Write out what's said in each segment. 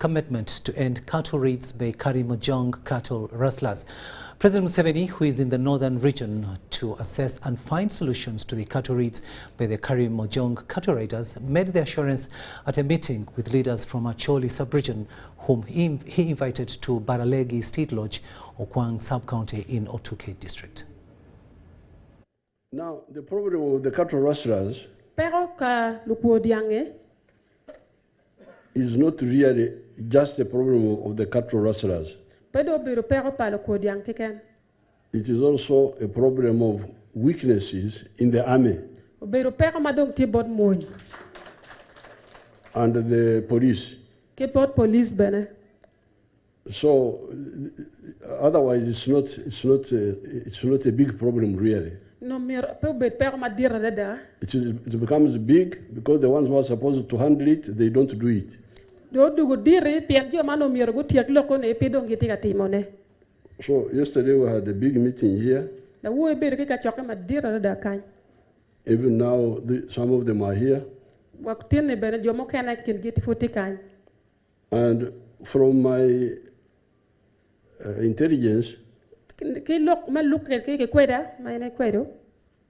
commitment to end cattle raids by Karimojong cattle rustlers. President Museveni, who is in the northern region to assess and find solutions to the cattle raids by the Karimojong cattle raiders, made the assurance at a meeting with leaders from Acholi sub-region, whom he invited to Baralegi State Lodge, Okwang sub-county in Otuke district. Now, the problem of the cattle rustlers is not really just a problem of the cattle rustlers. It is also a problem of weaknesses in the army and the police. So, otherwise, it's not a big problem really. It becomes big because the ones who are supposed to handle it, they don't do it. So yesterday we had a big meeting here. Even now some of them are here. And from my intelligence,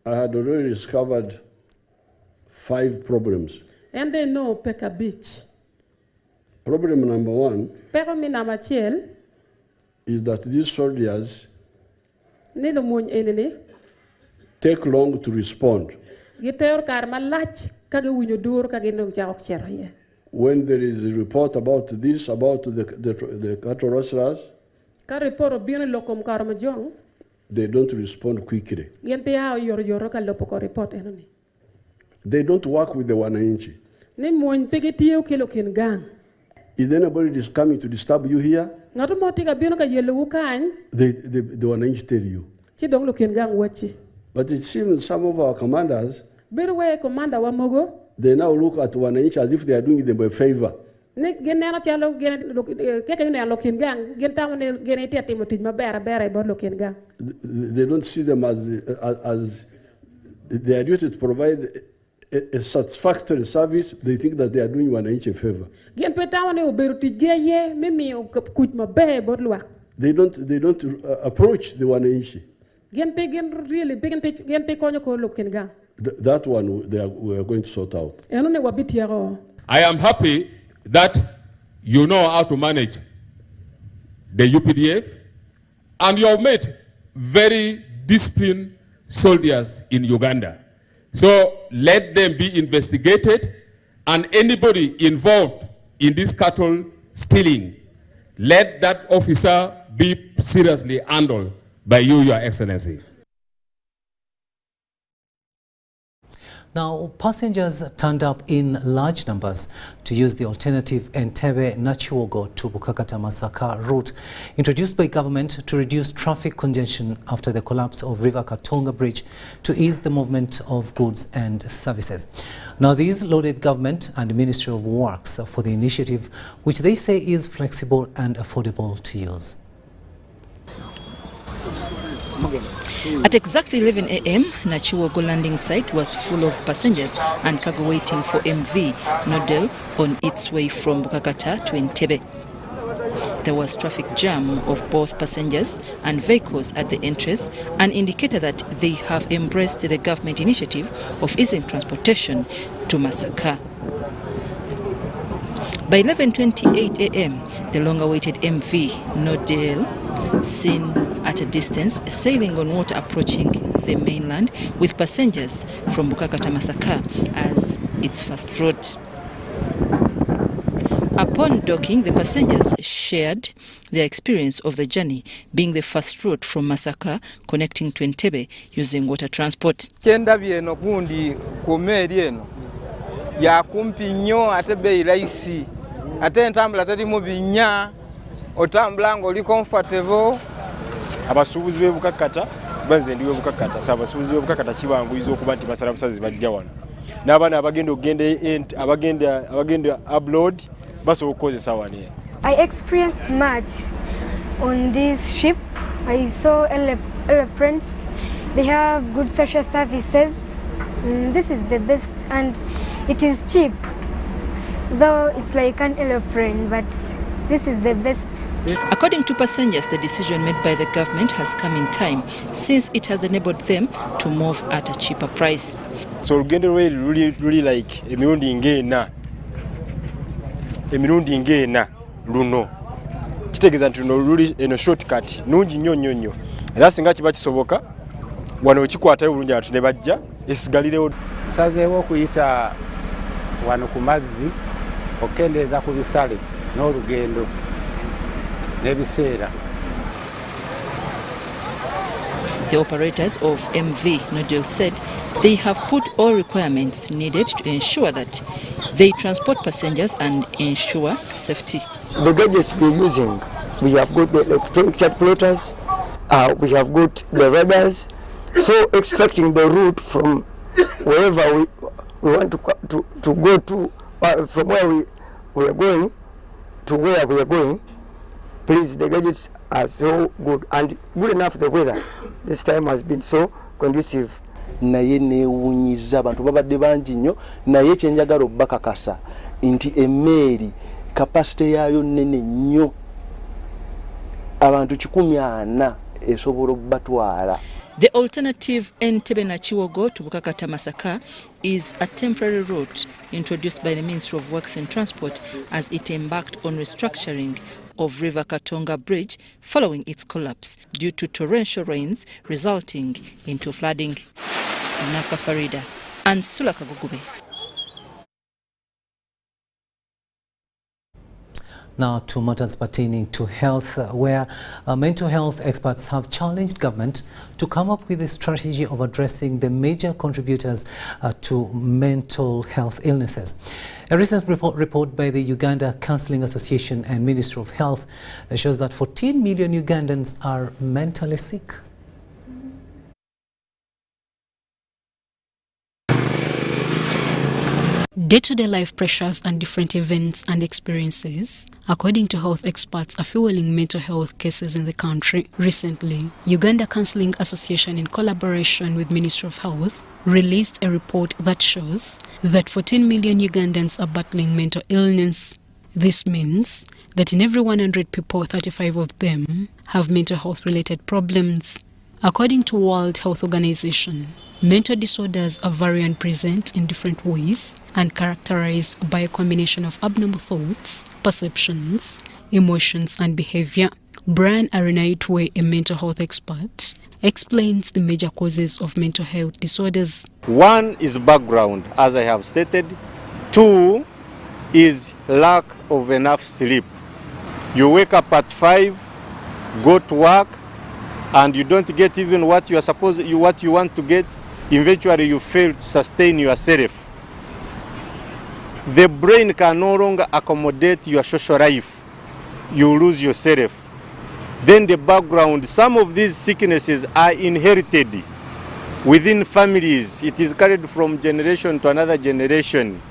I had already discovered 5 problems. And they know Peka Beach. Problem number 1 is that these soldiers take long to respond. When there is a report about this, about the cattle rustlers, they don't respond quickly. They don't work with the wananchi. If anybody is coming to disturb you here, the wananchi tell you. But it seems some of our commanders, they now look at wananchi as if they are doing them a favor. They don't see them as their duty to provide a satisfactory service. They think that they are doing wananchi a favor. They don't approach the wananchi. That one we are going to sort out. I am happy that you know how to manage the UPDF, and you have made very disciplined soldiers in Uganda. So let them be investigated, and anybody involved in this cattle stealing, let that officer be seriously handled by you, Your Excellency. Now, passengers turned up in large numbers to use the alternative Entebbe-Nachiwogo to Bukakata-Masaka route introduced by government to reduce traffic congestion after the collapse of River Katonga Bridge to ease the movement of goods and services. Now, these lauded government and Ministry of Works for the initiative, which they say is flexible and affordable to use. At exactly 11 a.m., Nachiwogo landing site was full of passengers and cargo waiting for MV Nodel on its way from Bukakata to Entebbe. There was traffic jam of both passengers and vehicles at the entrance, an indicator that they have embraced the government initiative of easing transportation to Masaka. By 11:28 a.m., the long-awaited MV Nodel, seen at a distance, sailing on water approaching the mainland with passengers from Bukakata Masaka as its first route. Upon docking, the passengers shared their experience of the journey being the first route from Masaka connecting to Entebbe using water transport. Kenda bieno kundi komeri eno ya kumpi nnyo ate bei rahisi ate entambula terimo binya otambula ng'oli comfortable. Abasuubuzi b'e Bukakata banze ndiwe Bukakata saba abasuubuzi b'e Bukakata kibanguyiza okuba nti basala musazi bajja wano n'abaana abagenda abroad basobola okukozesa wano. I experienced much on this ship. I saw elephants. They have good social services. This is the best, and it is cheap, though it's like an elephant, but this is the best. According to passengers, the decision made by the government has come in time since it has enabled them to move at a cheaper price. So Rukindi really like emirundi ngena luno kitegeeza nti luno luli eno shortcut nungi nnyo era singa kiba kisoboka wano okikwatayo bulungi abantu ne bajja esigalirewo. Nsazeewo okuyita wano ku mazzi okukendeeza ku bisale n'olugendo n'ebiseera. The operators of MV Nodel said they have put all requirements needed to ensure that they transport passengers and ensure safety. The gadgets we're using, we have got the electronic chart plotters, we have got the radars, so extracting the route from wherever we want to go to, from where we are going to where we are going. Please, the gadgets are so good and good enough. The weather this time has been so conducive. Naye neewunyiza abantu babadde bangi nnyo, naye kyenjagala obbakakasa nti emmeeri kapasite yaayo nnene nnyo, abantu 140 esobola obbatwala. The alternative Entebbe Nakiwogo to Bukakata Masaka is a temporary route introduced by the Ministry of Works and Transport as it embarked on restructuring of River Katonga Bridge following its collapse due to torrential rains resulting into flooding. Nafka Farida and Sulaka Gugube. Now to matters pertaining to health, where mental health experts have challenged government to come up with a strategy of addressing the major contributors to mental health illnesses. A recent report by the Uganda Counselling Association and Ministry of Health shows that 14 million Ugandans are mentally sick. Day-to-day life pressures and different events and experiences, according to health experts, are fueling mental health cases in the country. Recently, Uganda Counselling Association, in collaboration with Ministry of Health, released a report that shows that 14 million Ugandans are battling mental illness. This means that in every 100 people, 35 of them have mental health-related problems. According to World Health Organization, mental disorders are vary and present in different ways and characterized by a combination of abnormal thoughts, perceptions, emotions, and behavior. Brian Arenaitwe, a mental health expert, explains the major causes of mental health disorders. One is background, as I have stated. Two is lack of enough sleep. You wake up at 5, go to work, and you don't get even what you want to get. Eventually you fail to sustain yourself. The brain can no longer accommodate your social life. You lose yourself. Then the background, some of these sicknesses are inherited within families. It is carried from generation to another generation.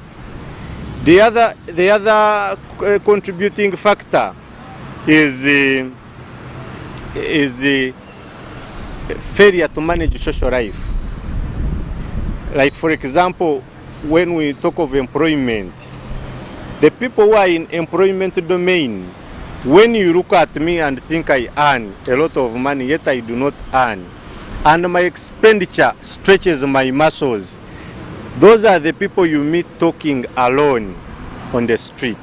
The other contributing factor is failure to manage social life. Like, for example, when we talk of employment, the people who are in employment domain, when you look at me and think I earn a lot of money, yet I do not earn, and my expenditure stretches my muscles, those are the people you meet talking alone on the street.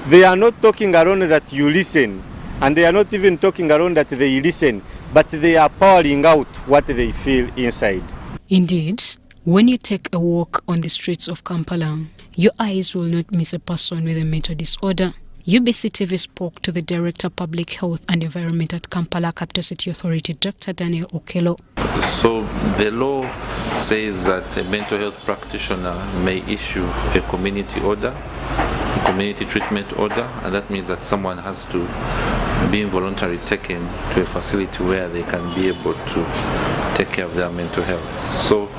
They are not talking alone that you listen, and they are not even talking alone that they listen, but they are pouring out what they feel inside. Indeed, when you take a walk on the streets of Kampala, your eyes will not miss a person with a mental disorder. UBC TV spoke to the Director of Public Health and Environment at Kampala Capital City Authority, Dr. Daniel Okello. So the law says that a mental health practitioner may issue a community order, a community treatment order, and that means that someone has to be involuntarily taken to a facility where they can be able to take care of their mental health. So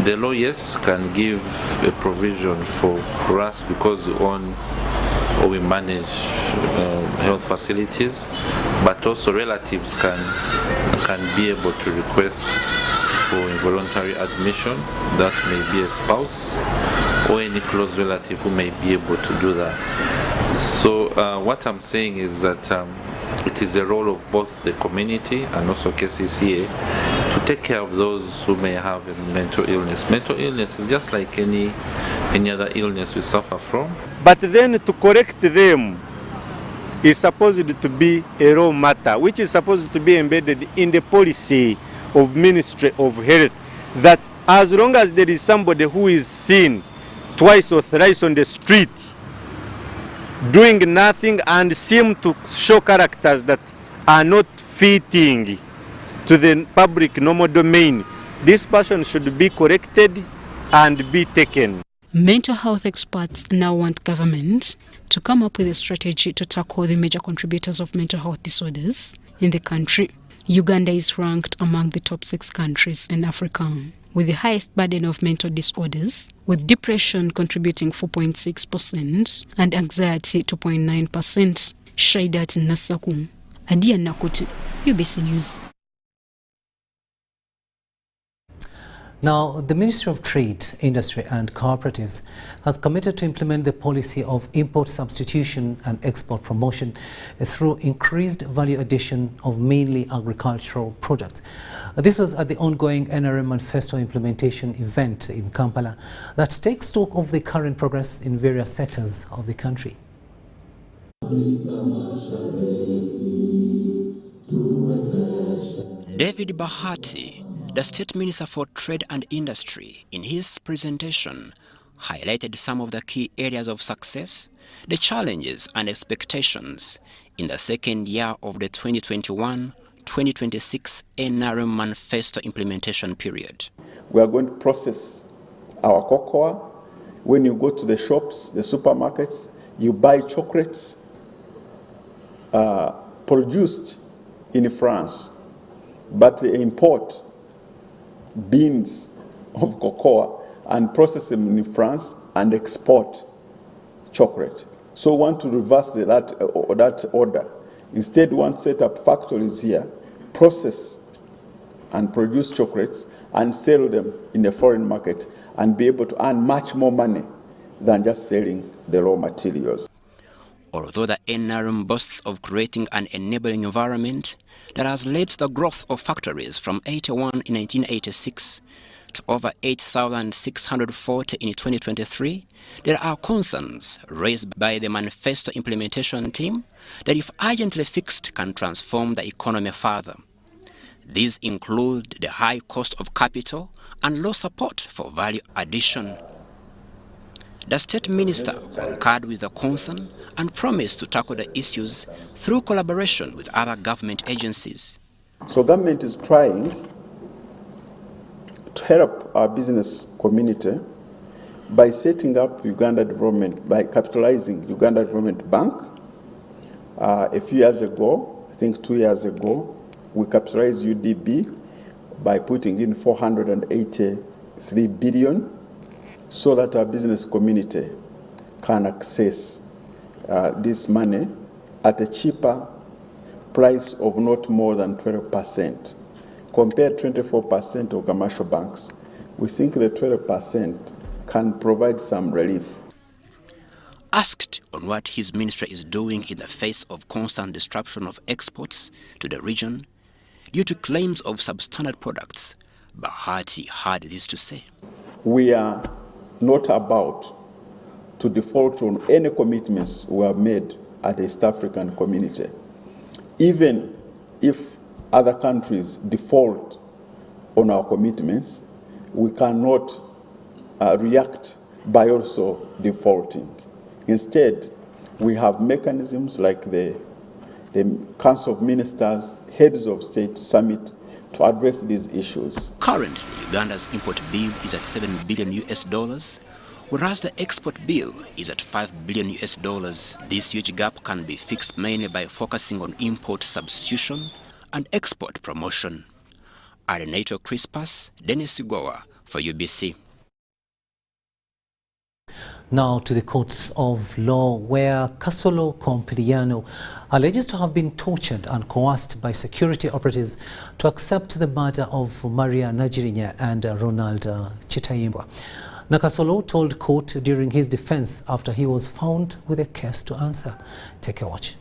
the law, yes, can give a provision for us because we manage health facilities, but also relatives can be able to request for involuntary admission. That may be a spouse or any close relative who may be able to do that. So what I'm saying is that it is the role of both the community and also KCCA to take care of those who may have a mental illness. Mental illness is just like any other illness we suffer from. But then to correct them is supposed to be a raw matter, which is supposed to be embedded in the policy of Ministry of Health, that as long as there is somebody who is seen twice or thrice on the street doing nothing and seem to show characters that are not fitting to the public normal domain, this person should be corrected and be taken. Mental health experts now want government to come up with a strategy to tackle the major contributors of mental health disorders in the country. Uganda is ranked among the top 6 countries in Africa with the highest burden of mental disorders, with depression contributing 4.6% and anxiety 2.9%. Shaidat Nasaku, Adia Nakuti, UBC News. Now, the Ministry of Trade, Industry and Cooperatives has committed to implement the policy of import substitution and export promotion through increased value addition of mainly agricultural products. This was at the ongoing NRM Manifesto implementation event in Kampala that takes stock of the current progress in various sectors of the country. David Bahati, the State Minister for Trade and Industry, in his presentation, highlighted some of the key areas of success, the challenges and expectations in the second year of the 2021-2026 NRM Manifesto implementation period. We are going to process our cocoa. When you go to the shops, the supermarkets, you buy chocolates produced in France, but they import beans of cocoa and process them in France and export chocolate. So we want to reverse that order. Instead, we want to set up factories here, process and produce chocolates and sell them in the foreign market and be able to earn much more money than just selling the raw materials. Although the NRM boasts of creating an enabling environment that has led to the growth of factories from 81 in 1986 to over 8,640 in 2023, there are concerns raised by the manifesto implementation team that if urgently fixed can transform the economy further. These include the high cost of capital and low support for value addition. The State Minister concurred with the concern and promised to tackle the issues through collaboration with other government agencies. So government is trying to help our business community by setting up Uganda Development, by capitalizing Uganda Development Bank. A few years ago, I think 2 years ago, we capitalized UDB by putting in 483 billion so that our business community can access this money at a cheaper price of not more than 12%. Compared to 24% of commercial banks, we think the 12% can provide some relief. Asked on what his ministry is doing in the face of constant disruption of exports to the region due to claims of substandard products, Bahati had this to say. We are not about to default on any commitments we have made at the East African community. Even if other countries default on our commitments, we cannot react by also defaulting. Instead, we have mechanisms like the Council of Ministers, Heads of State Summit to address these issues. Currently, Uganda's import bill is at $7 billion, whereas the export bill is at $5 billion. This huge gap can be fixed mainly by focusing on import substitution and export promotion. Arenato Crispus, Dennis Ugoa for UBC. Now to the courts of law, where Kasolo Kompiliano alleges to have been tortured and coerced by security operatives to accept the murder of Maria Najirinya and Ronald Chitayimbwa. Nakasolo told court during his defense after he was found with a case to answer. Take a watch.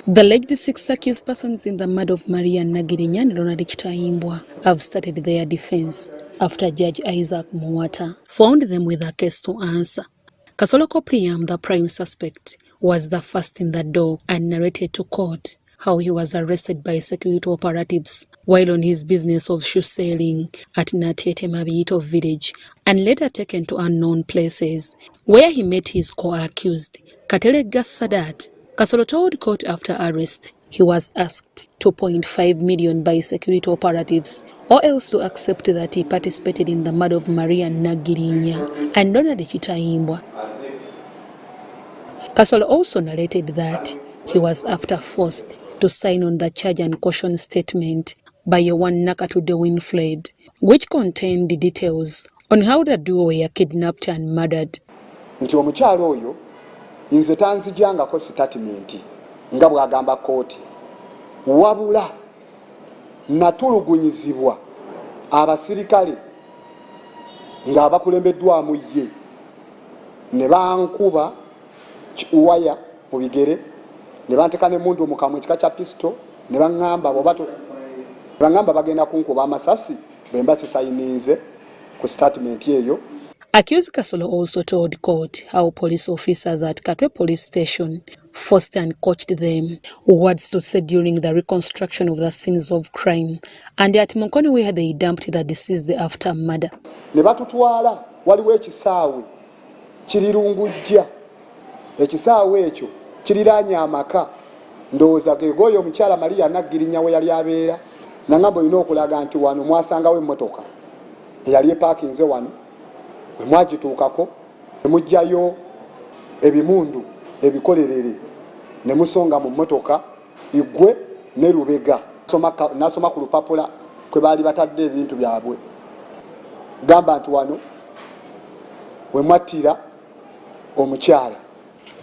The alleged 6 accused persons in the murder of Maria Nagirinya and Ronald Kitaimbwa have started their defense after Judge Isaac Muwata found them with a case to answer. Kasolo Kopriam, the prime suspect, was the first in the door and narrated to court how he was arrested by security operatives while on his business of shoe selling at Natete Mabito village and later taken to unknown places where he met his co-accused, Katelega Sadat. Kasolo told court after arrest he was asked $2.5 million by security operatives or else to accept that he participated in the murder of Maria Nagirinya and Ronald Kitaimbwa. Kasolo also narrated that he was after forced to sign on the charge and caution statement by a one Nakatude Winfred, which contained the details on how the duo were kidnapped and murdered. Nti omukyalo oyo nze tanzijangako statement nga bwagamba kooti wabula natulugunyizibwa abasirikale nga abakulembeddwamu ye ne bankuba waya mu bigere ne banteka ne mundu mu kamwe kika kya pisto ne bangamba bagenda kunkuba amasasi bemba sisayininze ku statement eyo. Accused Kasolo also told court how police officers at Katwe police station forced and coached them, words to say during the reconstruction of the scenes of crime, and at Monkoni where they dumped the deceased after murder. Ne batutwala waliwo ekisaawe kirirungujja ekisaawe ekyo kiriranya amaka ndowooza gegoyo omukyala Maria Nagirinya we yali abeera nangamba olina okulaga nti wano mwasangawo emmotoka eyali epaakinze wano mwagituukako ne mujjayo ebimundu ebikolerere ne musonga mu mmotoka igwe ne lubega nasoma ku lupapula kwe baali batadde ebintu byabwe gamba nti wano we mwattira omukyala.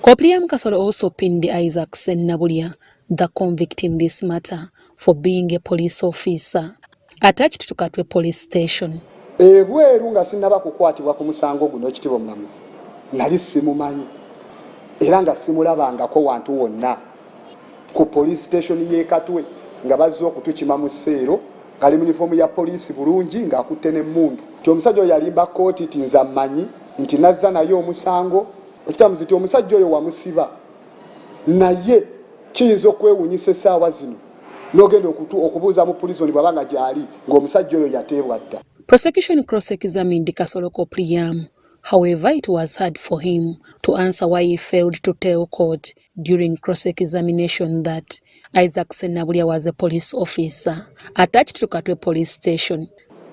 Kopriam Kasolo also pinned Isaac Sennabulia, the convict in this matter, for being a police officer attached to Katwe police station. Ebweru nga sinnaba kukwatibwa ku musango guno ekitiibwa omulamuzi nali simumanyi era nga simulabangako wantu wonna ku police station y'e Katwe nga bazze okutukima mu sseero kali uniform ya police bulungi ng'akutte n'emmundu ti omusajja oyo yalimba kooti ti nze ammanyi nti nazza naye omusango ekitamuzi ti omusajja oyo wamusiba naye kiyinza okwewuunyisa essaawa zino n'ogenda okubuuza mu prison bw'abanga gy'ali ng'omusajja oyo yateebwa dda. Prosecution cross-examined Kasolo Kopriam. However, it was hard for him to answer why he failed to tell court during cross-examination that Isaac Sennabulia was a police officer attached to Katwe police station.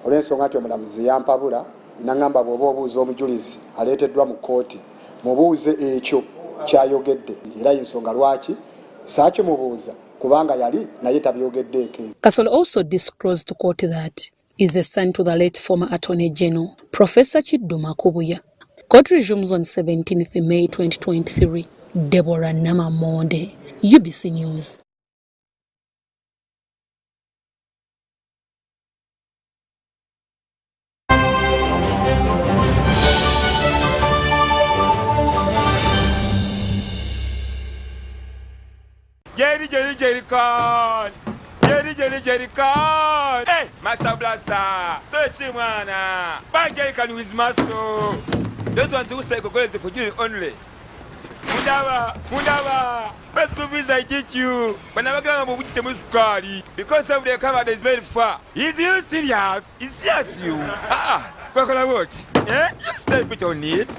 Olw'ensonga nti omulamuzi yampabula nangamba bw'oba obuuza omujulizi aleeteddwa mu kooti mubuuze ekyo kyayogedde era ensonga lwaki saakimubuuza kubanga yali naye tabyogeddeeko. Kasolo also disclosed to court that is a son to the late former Attorney General, Professor Chiduma Kubuya. Court resumes on 17th May 2023. Deborah Namamonde, UBC News. Jerry con. Jerry con. Hey, Master Blaster. Touch him, man. Bang Jerry con with muscle. Those ones who say go is for you only. Mundava. Best good business I teach you. But never come up with the muscari. Because of the cover is very far. Is you serious? It's serious you. What? Yeah? You step it on it.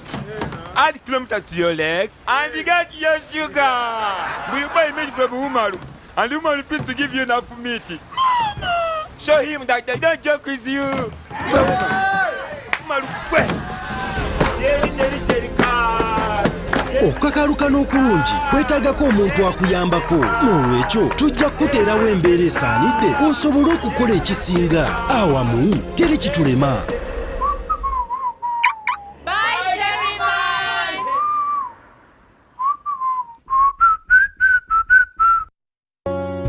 Add kilometers to your legs. And you get your sugar. We buy milk from Umaru. And Umaru refused to give you enough meat. Mama! Show him that they don't joke with you. Umaru, where? Jerry car. Okukakaluka n'okulungi kwetaagako omuntu akuyambako n'olwekyo tujja kukuteerawo embeera esaanidde osobole okukola ekisinga awamu teri kitulema.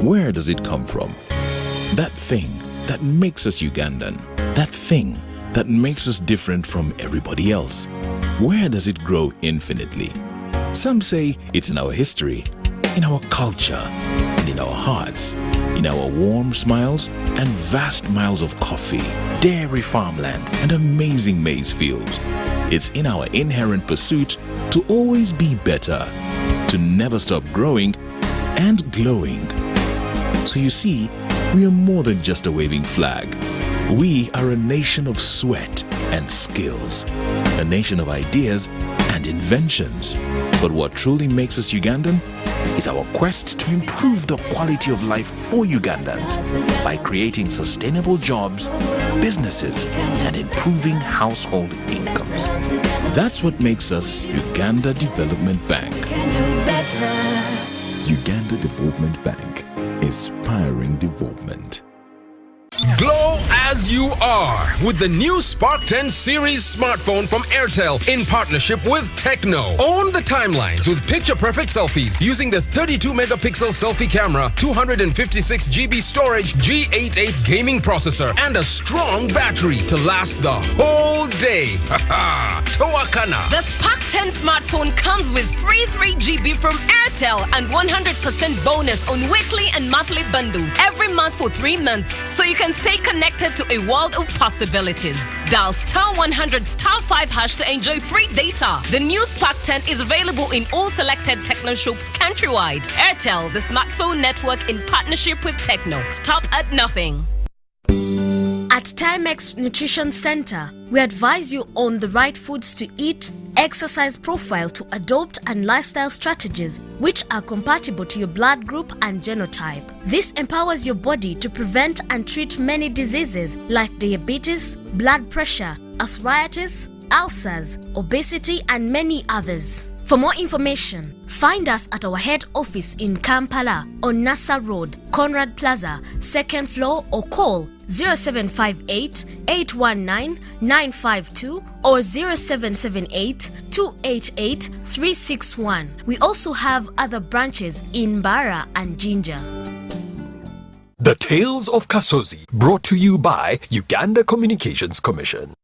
Where does it come from? That thing that makes us Ugandan. That thing that makes us different from everybody else. Where does it grow infinitely? Some say it's in our history, in our culture, and in our hearts, in our warm smiles and vast miles of coffee, dairy farmland, and amazing maize fields. It's in our inherent pursuit to always be better, to never stop growing and glowing. So you see, we are more than just a waving flag. We are a nation of sweat and skills, a nation of ideas and inventions. But what truly makes us Ugandan is our quest to improve the quality of life for Ugandans by creating sustainable jobs, businesses, and improving household incomes. That's what makes us Uganda Development Bank. Uganda Development Bank, inspiring development. Glow as you are with the new Spark 10 series smartphone from Airtel in partnership with Tecno. Own the timelines with picture-perfect selfies using the 32-megapixel selfie camera, 256GB storage, G88 gaming processor, and a strong battery to last the whole day. Towakana. The Spark 10 smartphone comes with free 3GB from Airtel and 100% bonus on weekly and monthly bundles every month for 3 months. So you can stay connected to a world of possibilities. Dial *100*5# to enjoy free data. The new Spark 10 is available in all selected Techno shops countrywide. Airtel, the smartphone network in partnership with Tecno. Stop at nothing. At Timex Nutrition Center, we advise you on the right foods to eat, exercise profile to adopt, and lifestyle strategies which are compatible to your blood group and genotype. This empowers your body to prevent and treat many diseases like diabetes, blood pressure, arthritis, ulcers, obesity, and many others. For more information, find us at our head office in Kampala on Nassa Road, Conrad Plaza, 2nd floor, or call 0758 819 952 or 0778 288 361. We also have other branches in Mbara and Jinja. The Tales of Kasozi, brought to you by Uganda Communications Commission.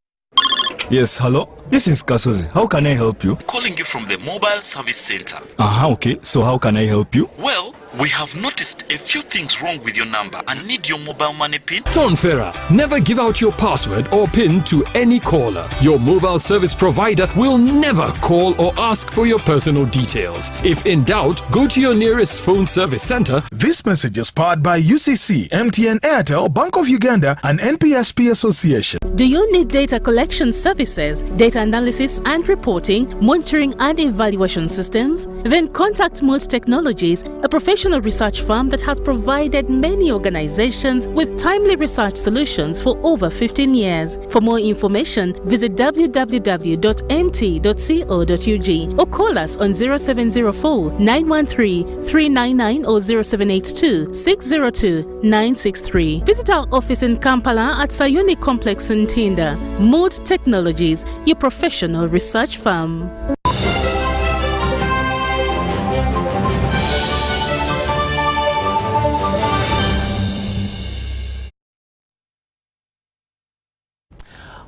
Yes, hello? This is Kasozi. How can I help you? Calling you from the mobile service center. Okay. So how can I help you? Well, we have noticed a few things wrong with your number and need your mobile money PIN. John Ferrer, never give out your password or PIN to any caller. Your mobile service provider will never call or ask for your personal details. If in doubt, go to your nearest phone service center. This message is powered by UCC, MTN, Airtel, Bank of Uganda, and NPSP Association. Do you need data collection services, data analysis and reporting, monitoring and evaluation systems? Then contact Mold Technologies, a professional research firm that has provided many organizations with timely research solutions for over 15 years. For more information, visit www.mt.co.ug or call us on 0704 913 399 or 0782 602 963. Visit our office in Kampala at Sayuni Complex in Tinda. Mold Technologies, your professional research firm.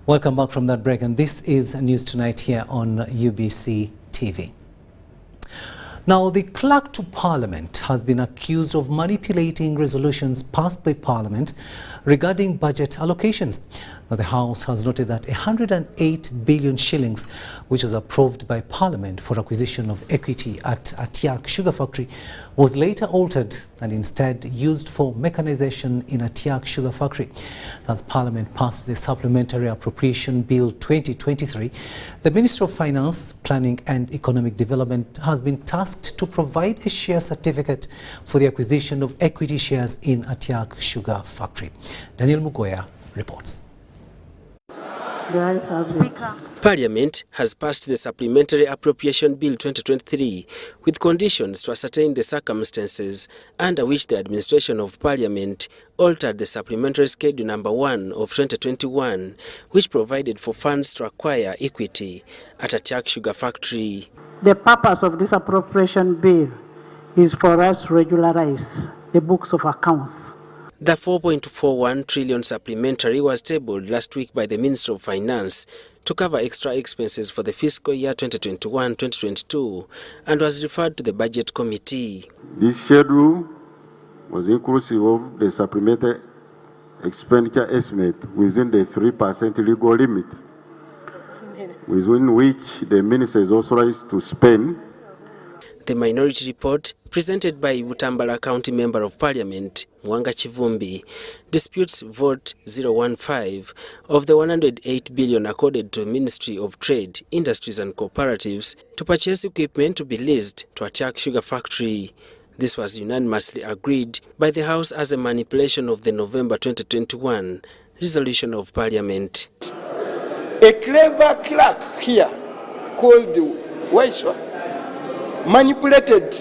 Welcome back from that break, and this is News Tonight here on UBC TV. Now, the clerk to Parliament has been accused of manipulating resolutions passed by Parliament regarding budget allocations. Now, the House has noted that 108 billion shillings, which was approved by Parliament for acquisition of equity at Atiak Sugar Factory, was later altered and instead used for mechanization in Atiak Sugar Factory. As Parliament passed the Supplementary Appropriation Bill 2023, the Minister of Finance, Planning and Economic Development has been tasked to provide a share certificate for the acquisition of equity shares in Atiak Sugar Factory. Daniel Mugoya reports. Parliament has passed the Supplementary Appropriation Bill 2023 with conditions to ascertain the circumstances under which the administration of Parliament altered the Supplementary Schedule No. 1 of 2021, which provided for funds to acquire equity at Atiak Sugar Factory. The purpose of this appropriation bill is for us to regularize the books of accounts. The 4.41 trillion supplementary was tabled last week by the Minister of Finance to cover extra expenses for the fiscal year 2021-2022 and was referred to the Budget Committee. This schedule was inclusive of the supplementary expenditure estimate within the 3% legal limit, within which the Minister is authorized to spend. The minority report, presented by Butambala County Member of Parliament, Mwanga Chivumbi, disputes vote 015 of the 108 billion accorded to Ministry of Trade, Industries and Cooperatives to purchase equipment to be leased to attack sugar factory. This was unanimously agreed by the House as a manipulation of the November 2021 resolution of Parliament. A clever clerk here called Waiswa manipulated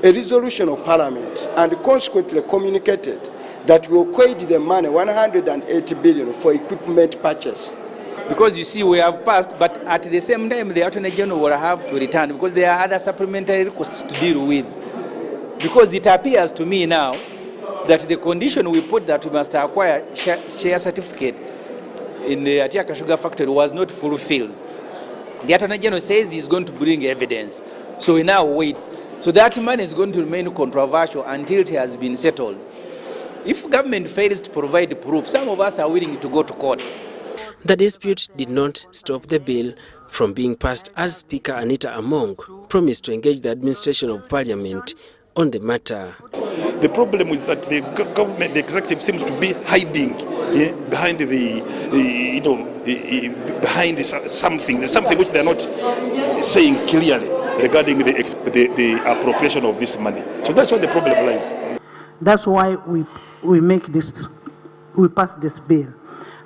a resolution of Parliament and consequently communicated that we will pay the money 180 billion for equipment purchase. Because you see, we have passed, but at the same time the Attorney General will have to return because there are other supplementary costs to deal with. Because it appears to me now that the condition we put that we must acquire share certificate in the Atiaka Sugar Factory was not fulfilled. The Attorney General says he's going to bring evidence. So we now wait. So that money is going to remain controversial until it has been settled. If government fails to provide proof, some of us are willing to go to court. The dispute did not stop the bill from being passed as Speaker Anita Among promised to engage the administration of Parliament on the matter. The problem is that the government, the executive, seems to be hiding behind behind something which they are not saying clearly regarding the appropriation of this money. So that's where the problem lies. That's why we pass this bill.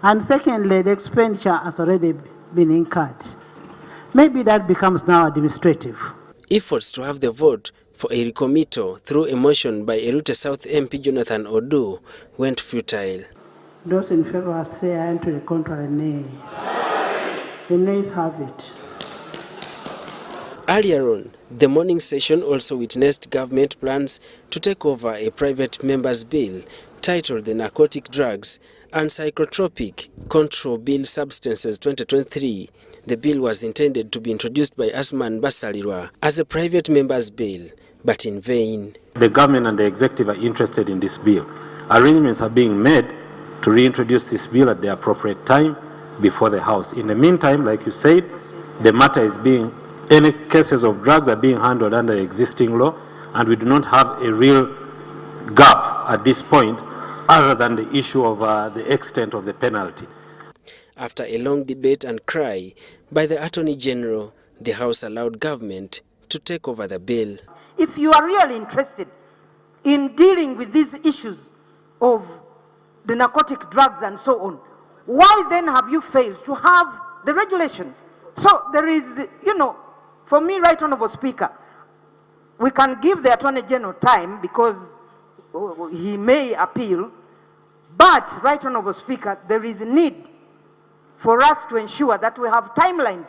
And secondly, the expenditure has already been incurred. Maybe that becomes now administrative. Efforts to have the vote for a recommittal through a motion by Erute South MP Jonathan Odu went futile. Those in favor say aye, and to the contrary nay. The nays have it. Earlier on, the morning session also witnessed government plans to take over a private member's bill titled the Narcotic Drugs and Psychotropic Control Bill Substances 2023. The bill was intended to be introduced by Asman Basalirwa as a private member's bill, but in vain. The government and the executive are interested in this bill. Arrangements are being made to reintroduce this bill at the appropriate time before the House. In the meantime, like you said, the matter is being, any cases of drugs are being handled under existing law, and we do not have a real gap at this point other than the issue of the extent of the penalty. After a long debate and cry by the Attorney General, the House allowed government to take over the bill. If you are really interested in dealing with these issues of the narcotic drugs and so on, why then have you failed to have the regulations? So there is, for me, Right Honourable Speaker, we can give the Attorney General time because he may appeal, but, Right Honourable Speaker, there is a need for us to ensure that we have timelines.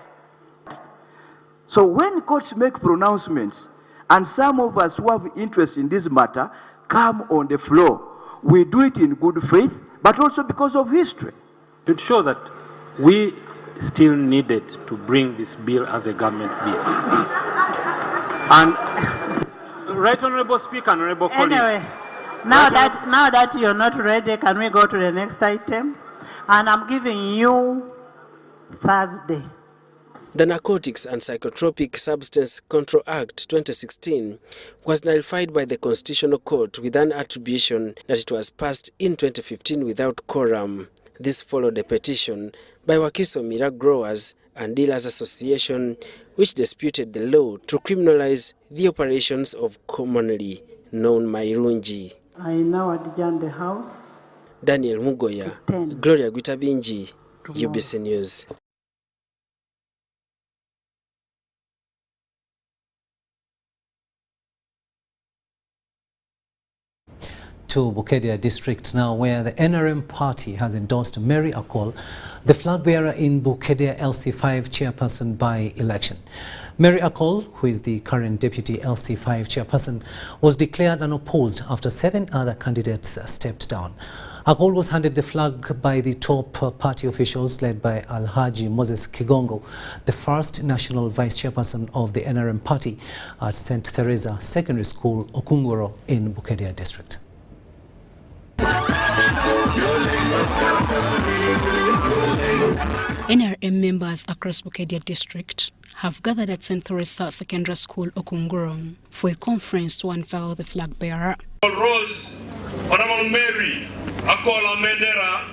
So when courts make pronouncements, and some of us who have interest in this matter come on the floor, we do it in good faith, but also because of history. To show that we still needed to bring this bill as a government bill. And Right Honourable Speaker, Honourable colleagues. Anyway, now that you're not ready, can we go to the next item? And I'm giving you Thursday. The Narcotics and Psychotropic Substance Control Act 2016 was nullified by the Constitutional Court with an attribution that it was passed in 2015 without quorum. This followed a petition by Wakiso Mira Growers and Dealers Association, which disputed the law to criminalize the operations of commonly known Mairungi. I now adjourn the House. Daniel Mugoya, Gloria Gwitabinji, UBC News. to Bukedia district now, where the NRM party has endorsed Mary Akol, the flag bearer in Bukedia LC5 chairperson by election. Mary Akol, who is the current deputy LC5 chairperson, was declared unopposed after 7 other candidates stepped down. Akol was handed the flag by the top party officials led by Alhaji Moses Kigongo, the first national vice chairperson of the NRM party at St. Teresa Secondary School, Okungoro in Bukedia district. NRM members across Bukedia district have gathered at St. Teresa Secondary School, Okungoro, for a conference to unveil the flag bearer. Rose, Honorable Mary Akol Amendera.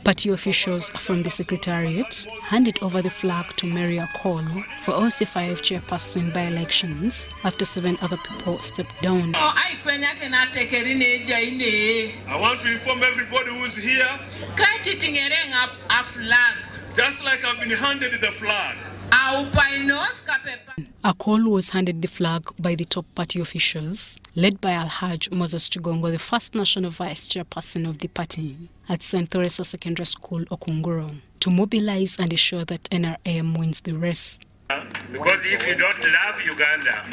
Party officials from the secretariat handed over the flag to Mary Akol for LC5 chairperson by elections after 7 other people stepped down. I want to inform everybody who's here, just like I've been handed the flag. Akol was handed the flag by the top party officials, led by Alhaj Moses Chigongo, the first national vice chairperson of the party, at St. Teresa Secondary School, Okungoro, to mobilize and ensure that NRM wins the race. Because if you don't love Uganda,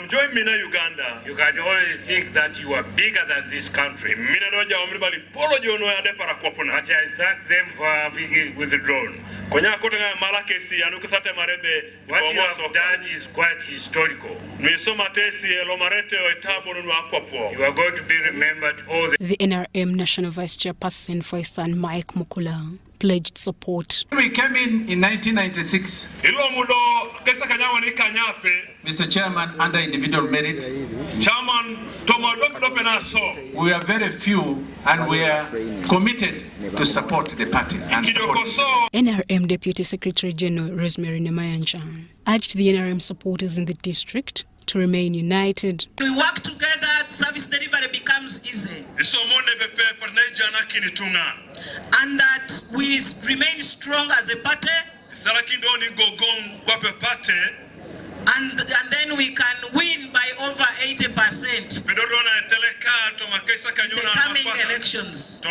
join me in Uganda, you can always think that you are bigger than this country. Which I thank them for being withdrawn. What you have done is quite historical. You are going to be remembered all the... The NRM National Vice Chairperson for Eastern Mike Mukula pledged support. We came in 1996, Mr. Chairman, under individual merit. We are very few and we are committed to support the party. NRM Deputy Secretary General Rosemary Nemayanja urged the NRM supporters in the district to remain united. We work together, service delivery becomes easy. And that we remain strong as a party. And then we can win by over 80% the coming elections.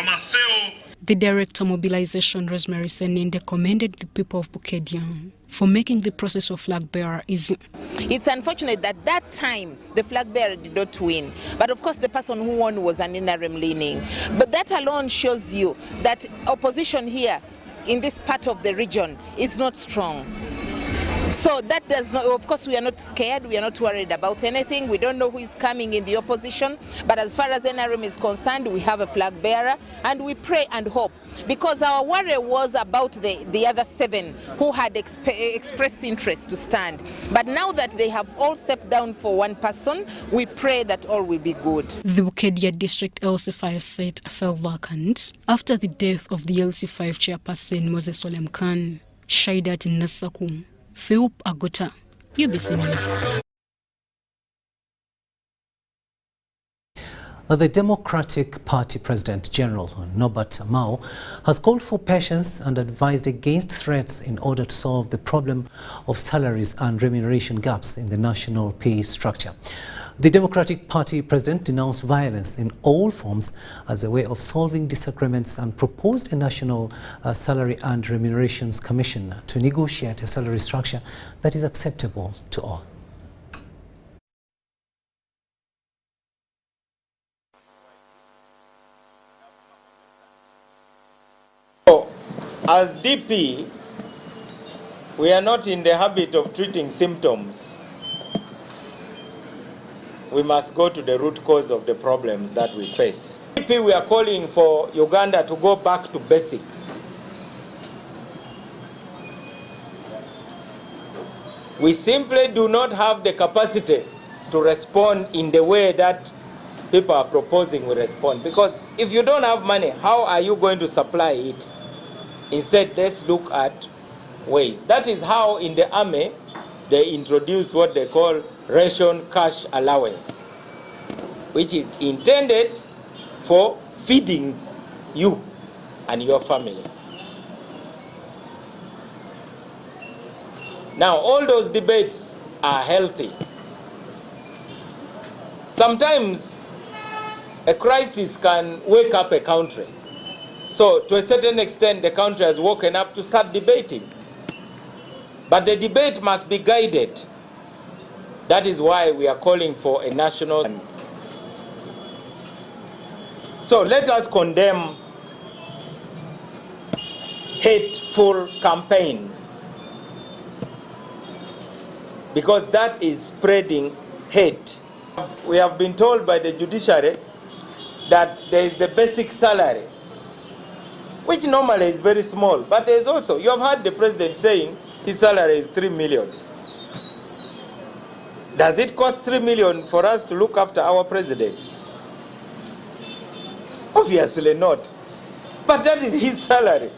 The Director of Mobilization, Rosemary Seninde, commended the people of Bukedia for making the process of flag bearer easy. It's unfortunate that that time the flag bearer did not win. But of course the person who won was an NRM leaning. But that alone shows you that opposition here in this part of the region is not strong. So that does not, of course we are not scared, we are not worried about anything, we don't know who is coming in the opposition, but as far as NRM is concerned, we have a flag bearer and we pray and hope, because our worry was about the other 7 who had expressed interest to stand. But now that they have all stepped down for one person, we pray that all will be good. The Bukedia District LC5 seat fell vacant after the death of the LC5 chairperson Moses Olem Khan, Shaidat Nasaku. Philip Agota, UBC News. The Democratic Party President General Norbert Mao has called for patience and advised against threats in order to solve the problem of salaries and remuneration gaps in the national pay structure. The Democratic Party President denounced violence in all forms as a way of solving disagreements and proposed a National Salary and Remunerations Commission to negotiate a salary structure that is acceptable to all. As DP, we are not in the habit of treating symptoms. We must go to the root cause of the problems that we face. DP, we are calling for Uganda to go back to basics. We simply do not have the capacity to respond in the way that people are proposing we respond. Because if you don't have money, how are you going to supply it? Instead, let's look at ways. That is how in the army they introduce what they call ration cash allowance, which is intended for feeding you and your family. Now, all those debates are healthy. Sometimes A crisis can wake up a country. So to a certain extent, the country has woken up to start debating. But the debate must be guided. That is why we are calling for a national. So let us condemn hateful campaigns, because that is spreading hate. We have been told by the judiciary that there is the basic salary, which normally is very small, but there is also, you have heard the president saying his salary is 3 million. Does it cost 3 million for us to look after our president? Obviously not. But that is his salary.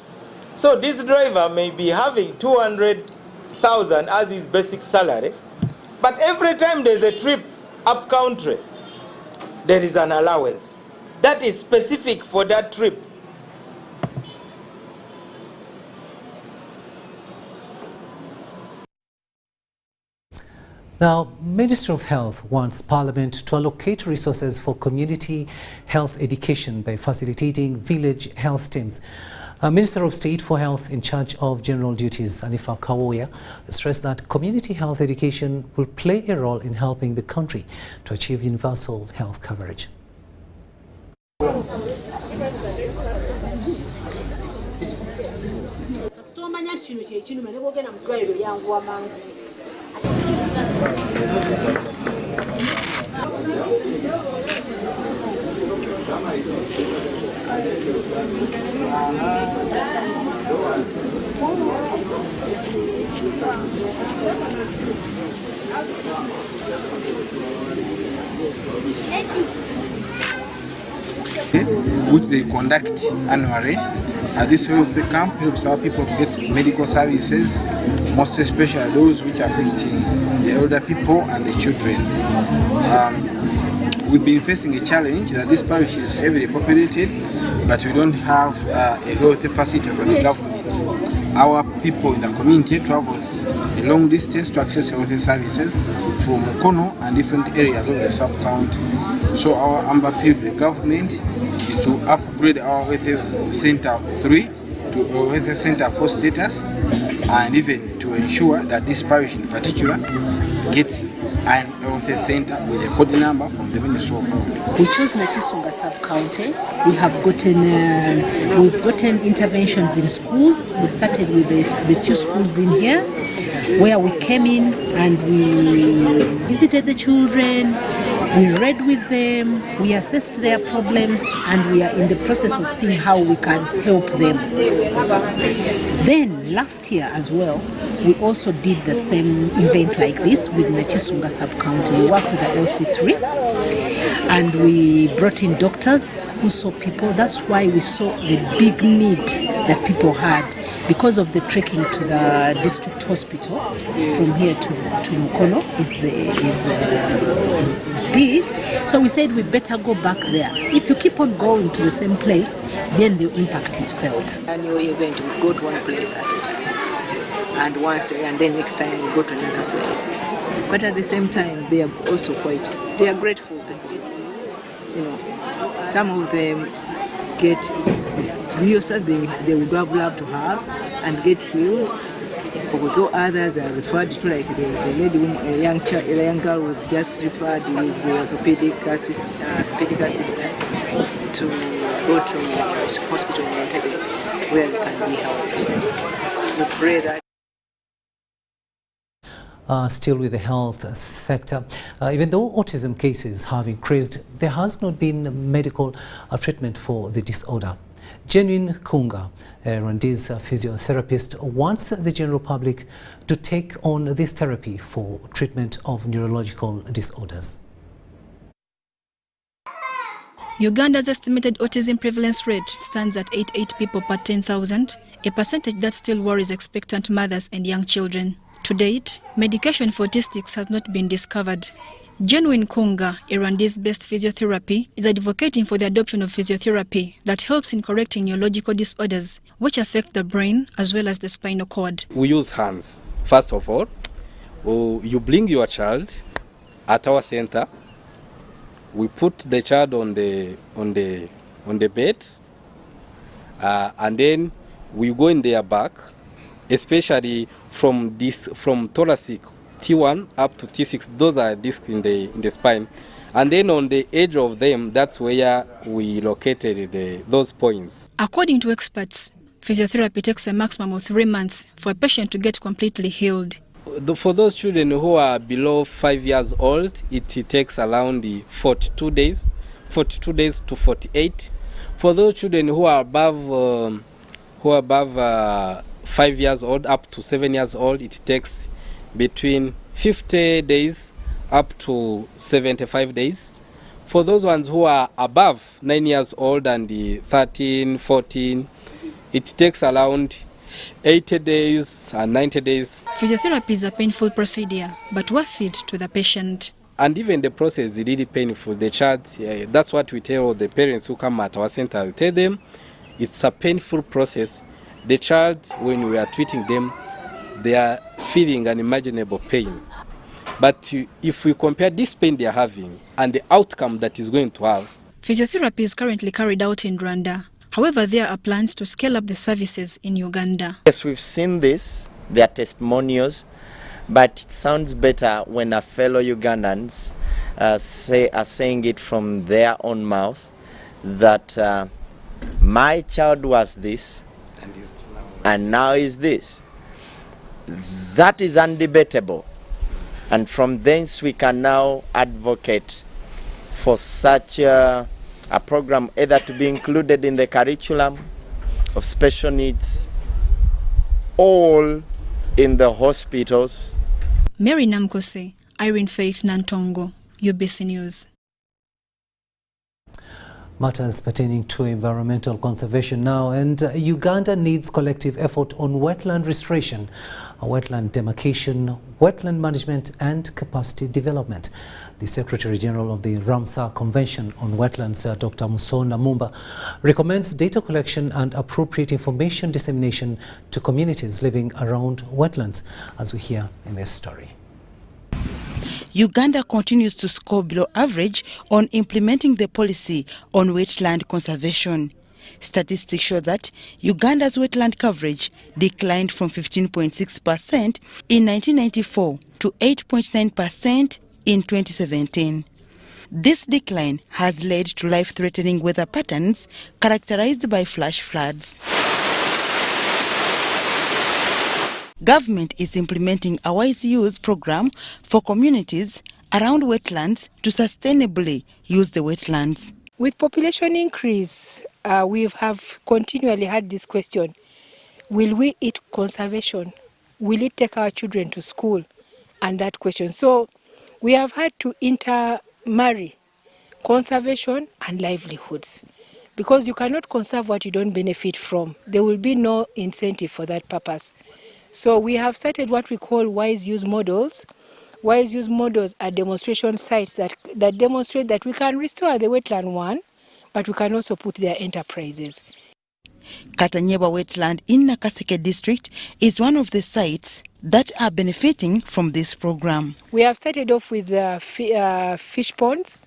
So this driver may be having 200,000 as his basic salary, but every time there's a trip up country, there is an allowance that is specific for that trip. Now, Minister of Health wants Parliament to allocate resources for community health education by facilitating village health teams. Minister of State for Health in charge of general duties, Anifa Kawoya, stressed that community health education will play a role in helping the country to achieve universal health coverage. Which they conduct annually. This health camp helps our people to get medical services, most especially those which are affecting the elder people and the children. We've been facing a challenge that this parish is heavily populated, but we don't have a health facility for the government. Our people in the community travels a long distance to access health services from Mukono and different areas of the sub-county. So our amber appeal to the government is to upgrade our health center 3 to health center 4 status, and even to ensure that this parish in particular gets an health center with a code number from the Ministry of Health. We chose Nachisunga sub-county. We've gotten interventions in schools. We started with the few schools in here, where we came in and we visited the children, we read with them, we assessed their problems, and we are in the process of seeing how we can help them. Then last year as well, we also did the same event like this with Nachisunga sub-county. We worked with the LC3 and we brought in doctors who saw people. That's why we saw the big need that people had, because of the trekking to the district hospital from here to Mukono is big. So we said we better go back there. If you keep on going to the same place, then the impact is felt. Annual event, we go to one place at a time. And then next time we go to another place. But at the same time, they are also they are grateful people. You know, some of them get this yourself they would have loved to have and get healed. Although others are referred to, like there's a lady, a young girl was just referred with the orthopedic assistant to go to a hospital in Entebbe where they can be helped. We pray that. Still with the health sector, even though autism cases have increased, there has not been medical treatment for the disorder. Genuine Kunga, a Rwandese physiotherapist, wants the general public to take on this therapy for treatment of neurological disorders. Uganda's estimated autism prevalence rate stands at 88 people per 10,000, a percentage that still worries expectant mothers and young children. To date, medication for autistics has not been discovered. Genuine Kunga, a Rwandese-based physiotherapy, is advocating for the adoption of physiotherapy that helps in correcting neurological disorders, which affect the brain as well as the spinal cord. We use hands. First of all, you bring your child at our center, we put the child on the bed, and then we go in their back, especially from thoracic T1 up to T6. Those are discs in the spine, and then on the edge of them, that's where we located those points. According to experts, physiotherapy takes a maximum of 3 months for a patient to get completely healed. For those children who are below 5 years old, it takes around 42 days to 48. For those children who are above 5 years old up to 7 years old, it takes between 50 days up to 75 days. For those ones who are above 9 years old and 13, 14, it takes around 80 days and 90 days. Physiotherapy is a painful procedure, but worth it to the patient. And even the process is really painful. The child, that's what we tell the parents who come at our center. We tell them it's a painful process. The child, when we are treating them, they are feeling unimaginable pain. But if we compare this pain they are having and the outcome that is going to have. Physiotherapy is currently carried out in Rwanda. However, there are plans to scale up the services in Uganda. Yes, we've seen this. There are testimonials, but it sounds better when a fellow Ugandans are saying it from their own mouth that my child was this and now is this. That is undebatable. And from thence we can now advocate for such a program either to be included in the curriculum of special needs, all in the hospitals. Mary Namkose, Irene Faith Nantongo, UBC News. Matters pertaining to environmental conservation now, and Uganda needs collective effort on wetland restoration, wetland demarcation, wetland management and capacity development. The Secretary General of the Ramsar Convention on Wetlands, Dr. Musonda Mumba, recommends data collection and appropriate information dissemination to communities living around wetlands, as we hear in this story. Uganda continues to score below average on implementing the policy on wetland conservation. Statistics show that Uganda's wetland coverage declined from 15.6% in 1994 to 8.9% in 2017. This decline has led to life-threatening weather patterns characterized by flash floods. Government is implementing a wise use program for communities around wetlands to sustainably use the wetlands. With population increase, we have continually had this question: will we eat conservation? Will it take our children to school? And that question. So we have had to intermarry conservation and livelihoods, because you cannot conserve what you don't benefit from. There will be no incentive for that purpose. So we have started what we call wise use models. Wise use models are demonstration sites that demonstrate that we can restore the wetland one, but we can also put their enterprises. Katanyeba Wetland in Nakaseke district is one of the sites that are benefiting from this program. We have started off with fish ponds,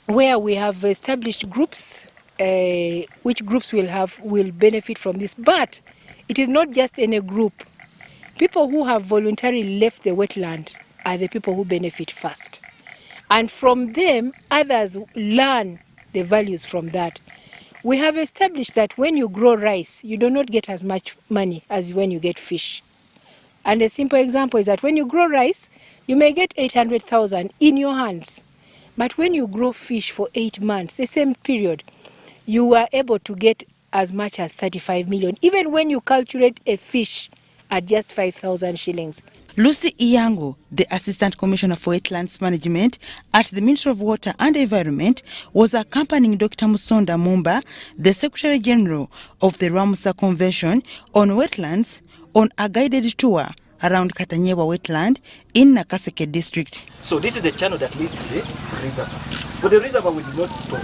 where we have established groups, which groups will benefit from this. But it is not just any group. People who have voluntarily left the wetland are the people who benefit first. And from them, others learn the values from that. We have established that when you grow rice, you do not get as much money as when you get fish. And a simple example is that when you grow rice, you may get 800,000 in your hands. But when you grow fish for 8 months, the same period, you are able to get as much as 35 million, even when you calculate a fish at just 5,000 shillings. Lucy Iyango, the Assistant Commissioner for Wetlands Management at the Ministry of Water and Environment, was accompanying Dr. Musonda Mumba, the Secretary General of the Ramsar Convention on Wetlands, on a guided tour around Katanyeba Wetland in Nakaseke district. So this is the channel that leads to the reservoir. For the reservoir we did not stop.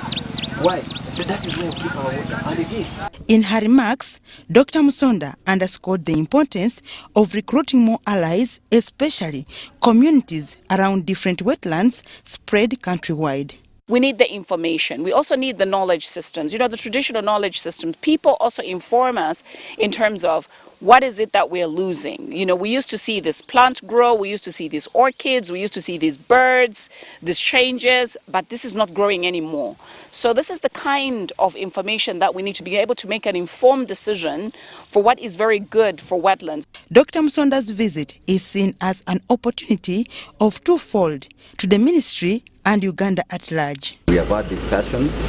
Why? But that is where we keep our water. And again, in her remarks, Dr. Musonda underscored the importance of recruiting more allies, especially communities around different wetlands spread countrywide. We need the information. We also need the knowledge systems, the traditional knowledge systems. People also inform us in terms of what is it that we're losing. We used to see this plant grow, we used to see these orchids, we used to see these birds, these changes, but this is not growing anymore. So this is the kind of information that we need to be able to make an informed decision for what is very good for wetlands. Dr. Musonda's visit is seen as an opportunity of twofold to the ministry and Uganda at large. We have had discussions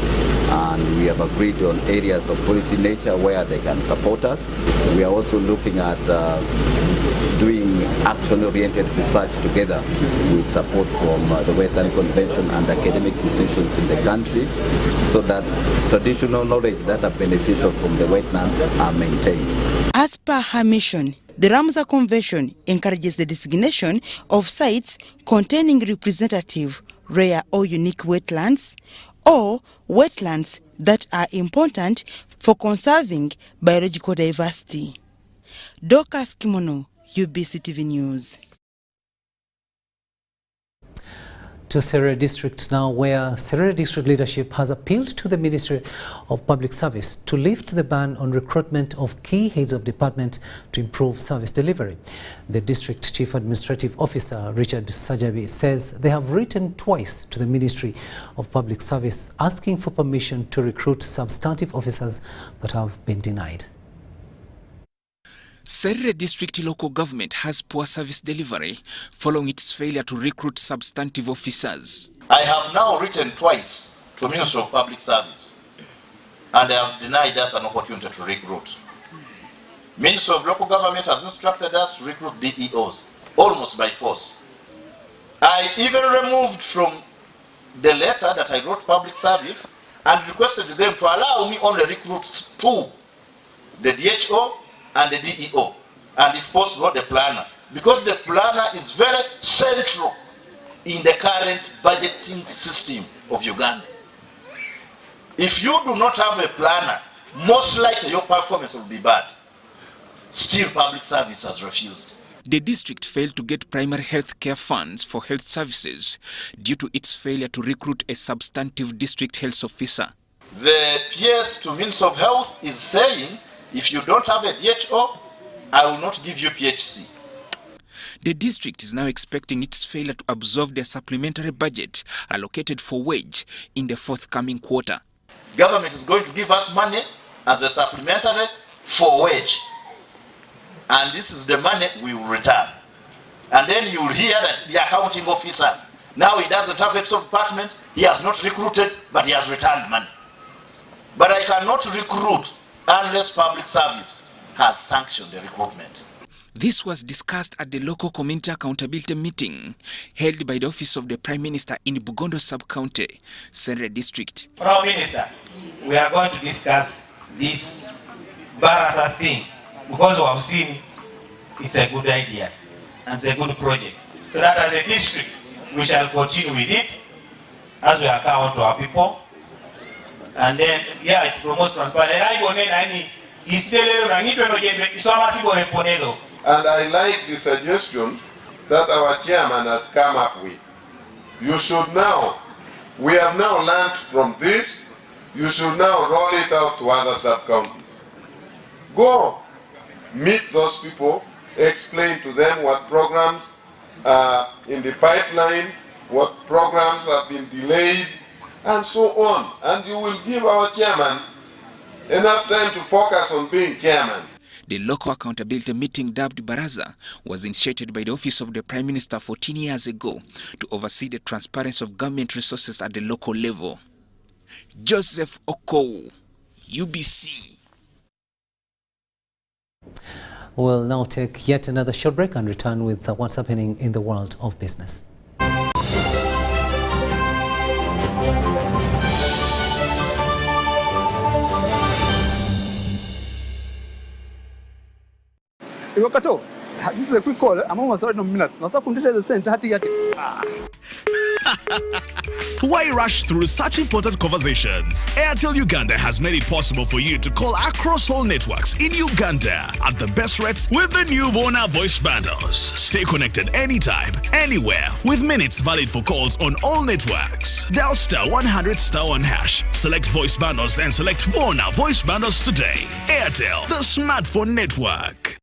and we have agreed on areas of policy nature where they can support us. We are also looking at doing action-oriented research together with support from the Wetland Convention and academic institutions in the country so that traditional knowledge that are beneficial from the wetlands are maintained. As per her mission, the Ramsar Convention encourages the designation of sites containing representative, rare or unique wetlands or wetlands that are important for conserving biological diversity. Dorcas Kimono, UBC TV News. To Serere District now, where Serere District leadership has appealed to the Ministry of Public Service to lift the ban on recruitment of key heads of department to improve service delivery. The District Chief Administrative Officer, Richard Sajabi, says they have written twice to the Ministry of Public Service asking for permission to recruit substantive officers but have been denied. Serere District local government has poor service delivery following its failure to recruit substantive officers. I have now written twice to the Ministry of Public Service and they have denied us an opportunity to recruit. Ministry of Local Government has instructed us to recruit DEOs, almost by force. I even removed from the letter that I wrote Public Service and requested them to allow me only recruit 2, the DHO and the DEO, and if possible the planner, because the planner is very central in the current budgeting system of Uganda. If you do not have a planner, most likely your performance will be bad. Still, Public Service has refused. The district failed to get primary health care funds for health services due to its failure to recruit a substantive district health officer. The PS to Ministry of Health is saying, if you don't have a DHO, I will not give you PHC. The district is now expecting its failure to absorb their supplementary budget allocated for wage in the forthcoming quarter. Government is going to give us money as a supplementary for wage. And this is the money we will return. And then you will hear that the accounting officers, now he doesn't have heads of department, he has not recruited, but he has returned money. But I cannot recruit unless Public Service has sanctioned the recruitment. This was discussed at the local community accountability meeting held by the Office of the Prime Minister in Bugondo Sub-County, Serere District. Prime Minister, we are going to discuss this Barasa thing because we have seen it's a good idea and it's a good project. So that as a district, we shall continue with it as we account to our people. And then, yeah, it promotes transparency. And I like the suggestion that our chairman has come up with. You should now, we have now learned from this, you should now roll it out to other sub-counties. Go meet those people, explain to them what programs are in the pipeline, what programs have been delayed, and so on. And you will give our chairman enough time to focus on being chairman. The local accountability meeting dubbed Baraza was initiated by the Office of the Prime Minister 14 years ago to oversee the transparency of government resources at the local level. Joseph Okow, UBC. We'll now take yet another short break and return with what's happening in the world of business. This is a quick call. I'm almost out of minutes. Now, the center. Why rush through such important conversations? Airtel Uganda has made it possible for you to call across all networks in Uganda at the best rates with the new Bona voice bundles. Stay connected anytime, anywhere, with minutes valid for calls on all networks. Dial *100*1#. Select voice bundles and select Bona voice bundles today. Airtel, the smartphone network.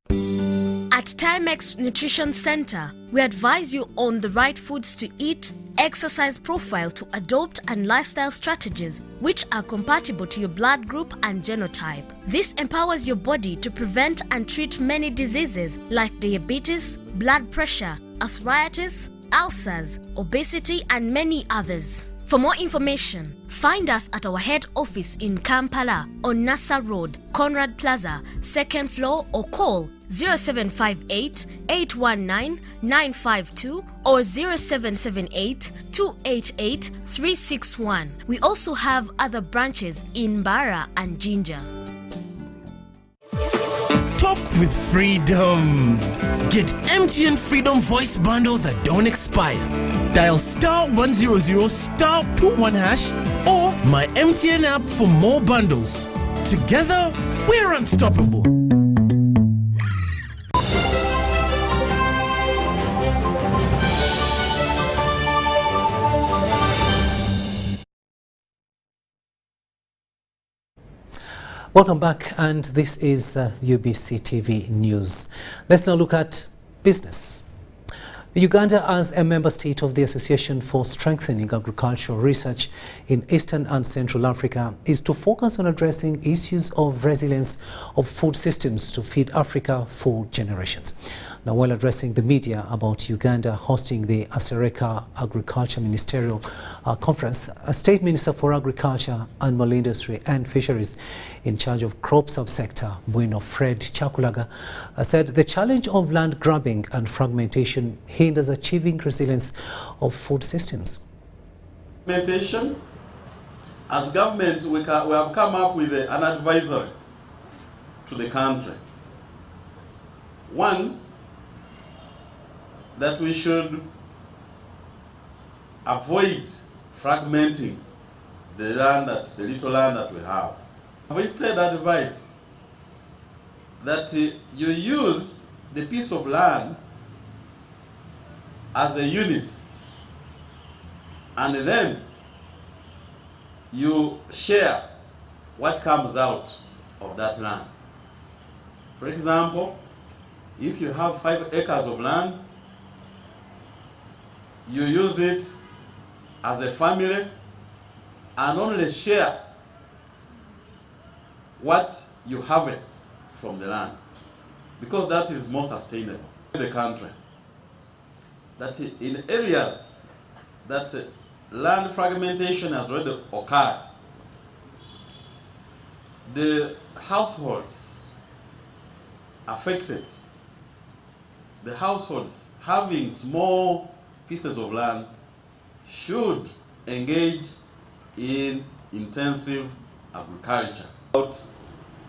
At Timex Nutrition Center, we advise you on the right foods to eat, exercise profile to adopt, and lifestyle strategies which are compatible to your blood group and genotype. This empowers your body to prevent and treat many diseases like diabetes, blood pressure, arthritis, ulcers, obesity, and many others. For more information, find us at our head office in Kampala on Nassa Road, Conrad Plaza, 2nd floor, or call 0758 819 952 or 0778 288 361. We also have other branches in Mbara and Jinja. Talk with freedom. Get MTN Freedom voice bundles that don't expire. Dial *100*21# or my MTN app for more bundles. Together, we're unstoppable. Welcome back, and this is UBC TV News. Let's now look at business. Uganda, as a member state of the Association for Strengthening Agricultural Research in Eastern and Central Africa, is to focus on addressing issues of resilience of food systems to feed Africa for generations. Now, while addressing the media about Uganda hosting the Asereka Agriculture Ministerial Conference, a State Minister for Agriculture, Animal Industry and Fisheries in charge of crop subsector, Bueno Fred Chakulaga, said the challenge of land grabbing and fragmentation hinders achieving resilience of food systems. Fragmentation, as government, we have come up with an advisory to the country. One, that we should avoid fragmenting the little land that we have. We instead advised that you use the piece of land as a unit, and then you share what comes out of that land. For example, if you have 5 acres of land, you use it as a family and only share what you harvest from the land, because that is more sustainable. The country, that in areas that land fragmentation has already occurred, the households affected, the households having small pieces of land, should engage in intensive agriculture.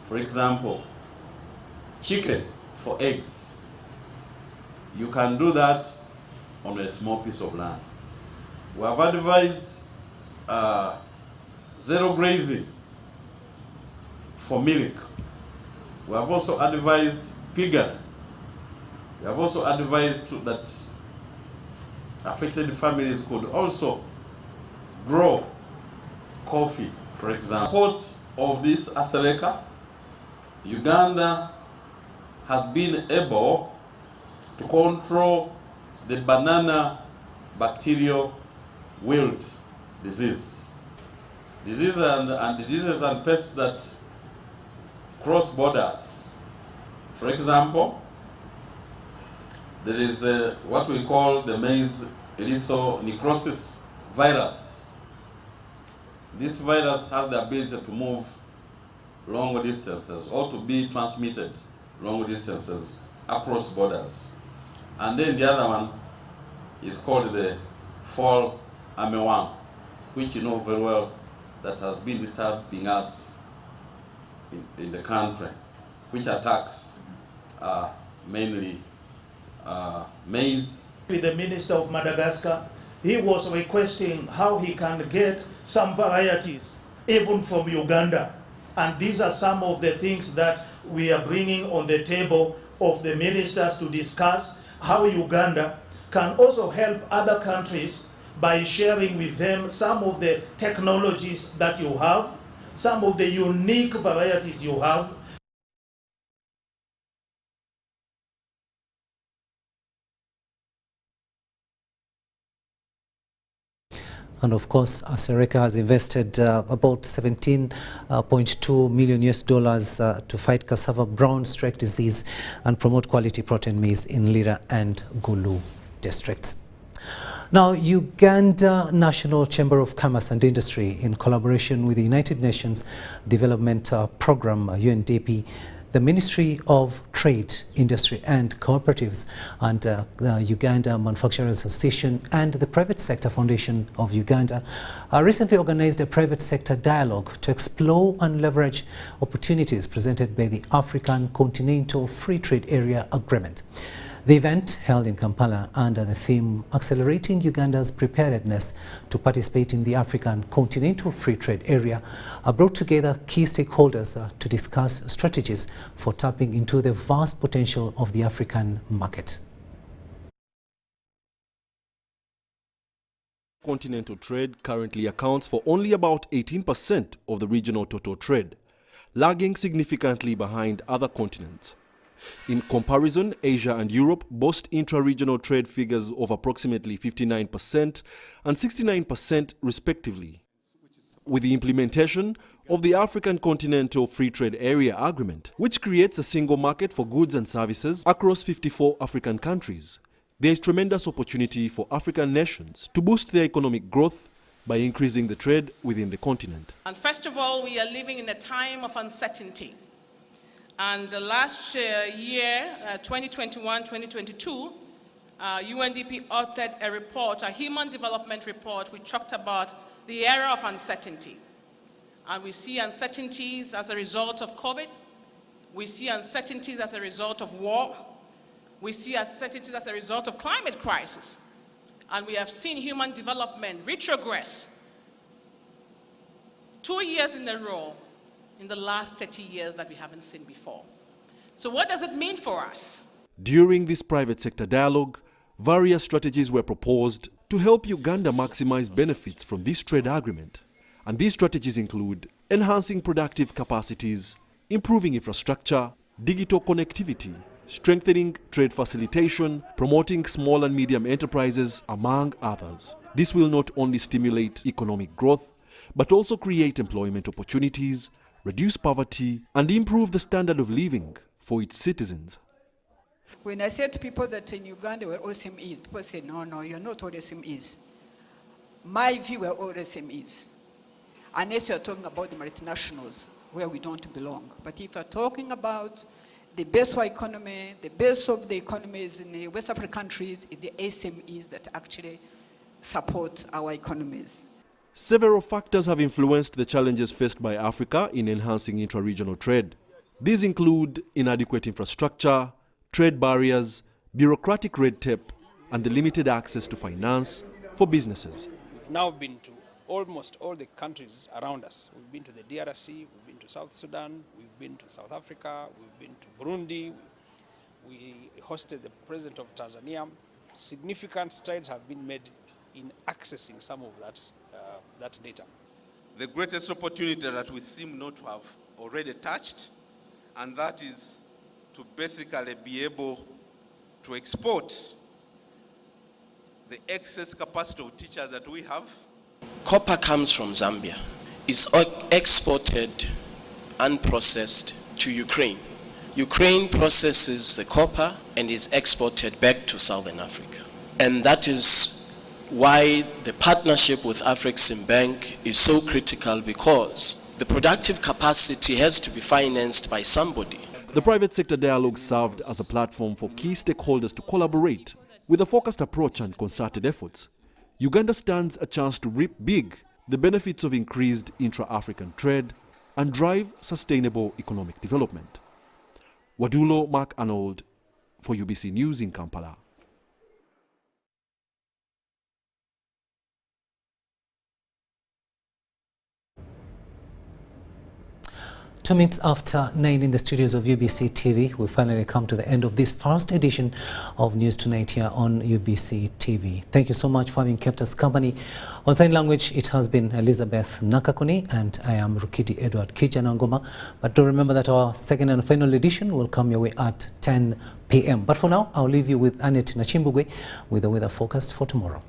For example, chicken for eggs. You can do that on a small piece of land. We have advised zero grazing for milk. We have also advised piggery. We have also advised that affected families could also grow coffee, for example. Support of this Asereka, Uganda has been able to control the banana bacterial wilt disease. Diseases and pests that cross borders. For example, there is what we call the maize erythrocnecrosis virus. This virus has the ability to move long distances or to be transmitted long distances across borders. And then the other one is called the fall armyworm, which you know very well that has been disturbing us in the country, which attacks mainly maize. With the Minister of Madagascar, he was requesting how he can get some varieties, even from Uganda. And these are some of the things that we are bringing on the table of the ministers to discuss how Uganda can also help other countries by sharing with them some of the technologies that you have, some of the unique varieties you have. And of course, Sereka has invested about $17.2 million to fight cassava brown streak disease and promote quality protein maize in Lira and Gulu districts. Now, Uganda National Chamber of Commerce and Industry, in collaboration with the United Nations Development Programme, UNDP, the Ministry of Trade, Industry and Cooperatives, and the Uganda Manufacturers Association and the Private Sector Foundation of Uganda recently organized a private sector dialogue to explore and leverage opportunities presented by the African Continental Free Trade Area Agreement. The event, held in Kampala under the theme Accelerating Uganda's Preparedness to Participate in the African Continental Free Trade Area, brought together key stakeholders to discuss strategies for tapping into the vast potential of the African market. Continental trade currently accounts for only about 18% of the regional total trade, lagging significantly behind other continents. In comparison, Asia and Europe boast intra-regional trade figures of approximately 59% and 69% respectively. With the implementation of the African Continental Free Trade Area Agreement, which creates a single market for goods and services across 54 African countries, there is tremendous opportunity for African nations to boost their economic growth by increasing the trade within the continent. And first of all, we are living in a time of uncertainty. And the last year, 2021-2022, UNDP authored a report, a human development report, which talked about the era of uncertainty. And we see uncertainties as a result of COVID. We see uncertainties as a result of war. We see uncertainties as a result of climate crisis. And we have seen human development retrogress 2 years in a row in the last 30 years that we haven't seen before. So what does it mean for us? During this private sector dialogue, various strategies were proposed to help Uganda maximize benefits from this trade agreement. And these strategies include enhancing productive capacities, improving infrastructure, digital connectivity, strengthening trade facilitation, promoting small and medium enterprises, among others. This will not only stimulate economic growth, but also create employment opportunities, reduce poverty, and improve the standard of living for its citizens. When I said to people that in Uganda we're all SMEs, people say, no, you're not all SMEs. My view, we're all SMEs. Unless you're talking about the multinationals, where we don't belong. But if you're talking about the base of our economy, the base of the economies in the West African countries, it's the SMEs that actually support our economies. Several factors have influenced the challenges faced by Africa in enhancing intra-regional trade. These include inadequate infrastructure, trade barriers, bureaucratic red tape, and the limited access to finance for businesses. We've now been to almost all the countries around us. We've been to the DRC, we've been to South Sudan, we've been to South Africa, we've been to Burundi, we hosted the president of Tanzania. Significant strides have been made in accessing some of that data. The greatest opportunity that we seem not to have already touched, and that is to basically be able to export the excess capacity of teachers that we have. Copper comes from Zambia. It's exported unprocessed to Ukraine. Ukraine processes the copper and is exported back to Southern Africa. And that is why the partnership with Afreximbank is so critical, because the productive capacity has to be financed by somebody. The private sector dialogue served as a platform for key stakeholders to collaborate. With a focused approach and concerted efforts, Uganda stands a chance to reap big the benefits of increased intra-African trade and drive sustainable economic development. Wadulo Mark Arnold for UBC News in Kampala. 2 minutes after 9 in the studios of UBC TV, we finally come to the end of this first edition of News Tonight here on UBC TV. Thank you so much for having kept us company. On sign language, it has been Elizabeth Nakakuni, and I am Rukindi Edward Kijjanangoma. But do remember that our second and final edition will come your way at 10 p.m. But for now, I'll leave you with Annette Nachimbugwe with the weather forecast for tomorrow.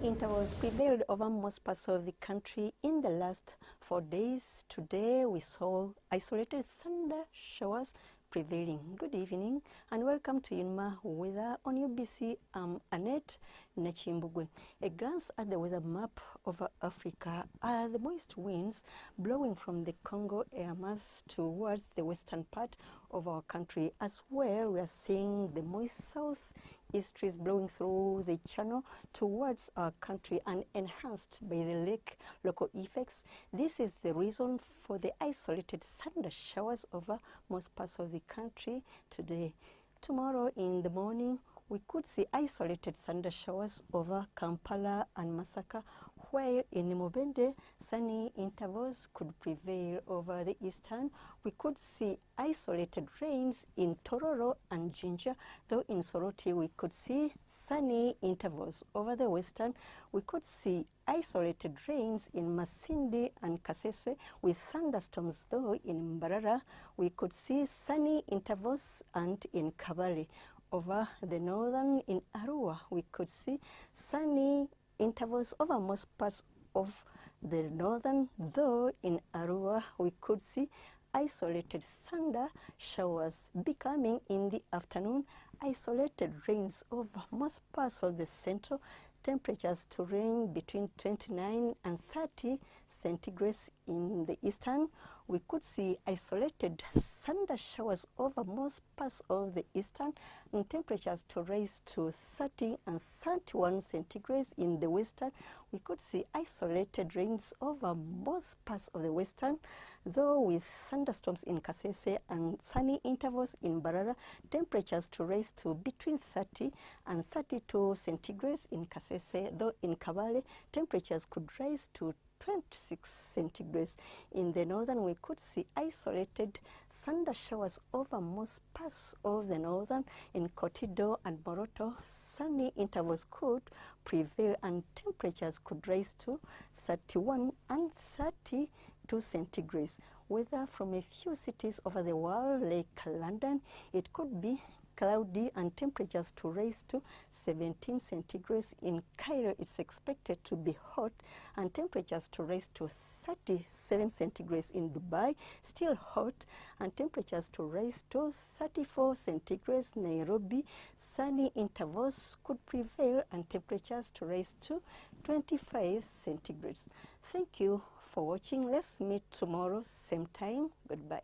Intervals prevailed over most parts of the country in the last 4 days. Today we saw isolated thunder showers prevailing. Good evening and welcome to Yunma Weather on UBC. I'm Annette Nachimbugwe. A glance at the weather map over Africa are the moist winds blowing from the Congo air mass towards the western part of our country. As well, we are seeing the moist south east breeze blowing through the channel towards our country and enhanced by the lake local effects. This is the reason for the isolated thunder showers over most parts of the country today. Tomorrow in the morning, we could see isolated thunder showers over Kampala and Masaka, while in Mubende, sunny intervals could prevail over the eastern. We could see isolated rains in Tororo and Jinja, though in Soroti we could see sunny intervals over the western. We could see isolated rains in Masindi and Kasese with thunderstorms, though in Mbarara we could see sunny intervals, and in Kabale over the northern in Arua we could see sunny intervals over most parts of the northern, though in Arua we could see isolated thunder showers becoming in the afternoon isolated rains over most parts of the central. Temperatures to range between 29 and 30 centigrades in the eastern. We could see isolated thunder showers over most parts of the eastern, and temperatures to rise to 30 and 31 centigrades in the western. We could see isolated rains over most parts of the western, though with thunderstorms in Kasese and sunny intervals in Barara. Temperatures to rise to between 30 and 32 centigrades in Kasese, though in Kabale temperatures could rise to 26 centigrades. In the northern, we could see isolated thunder showers over most parts of the northern. In Kotido and Moroto, sunny intervals could prevail and temperatures could rise to 31 and 32 centigrades. Weather from a few cities over the world, like London, it could be cloudy and temperatures to rise to 17 centigrades. In Cairo, it's expected to be hot and temperatures to rise to 37 centigrades. In Dubai, still hot and temperatures to rise to 34 centigrades. Nairobi, sunny intervals could prevail and temperatures to rise to 25 centigrades. Thank you for watching. Let's meet tomorrow, same time. Goodbye.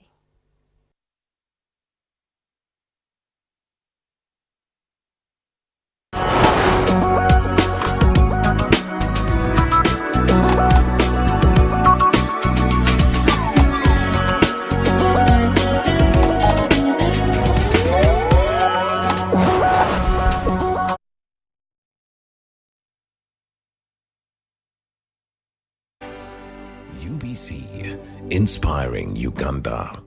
UBC, inspiring Uganda.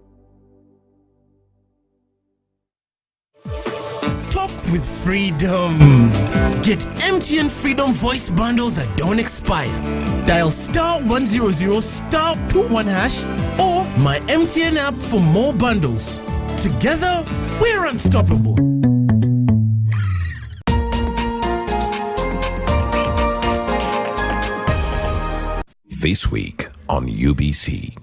Talk with freedom. Get MTN Freedom voice bundles that don't expire. Dial *100 *21# or my MTN app for more bundles. Together, we're unstoppable. This week on UBC.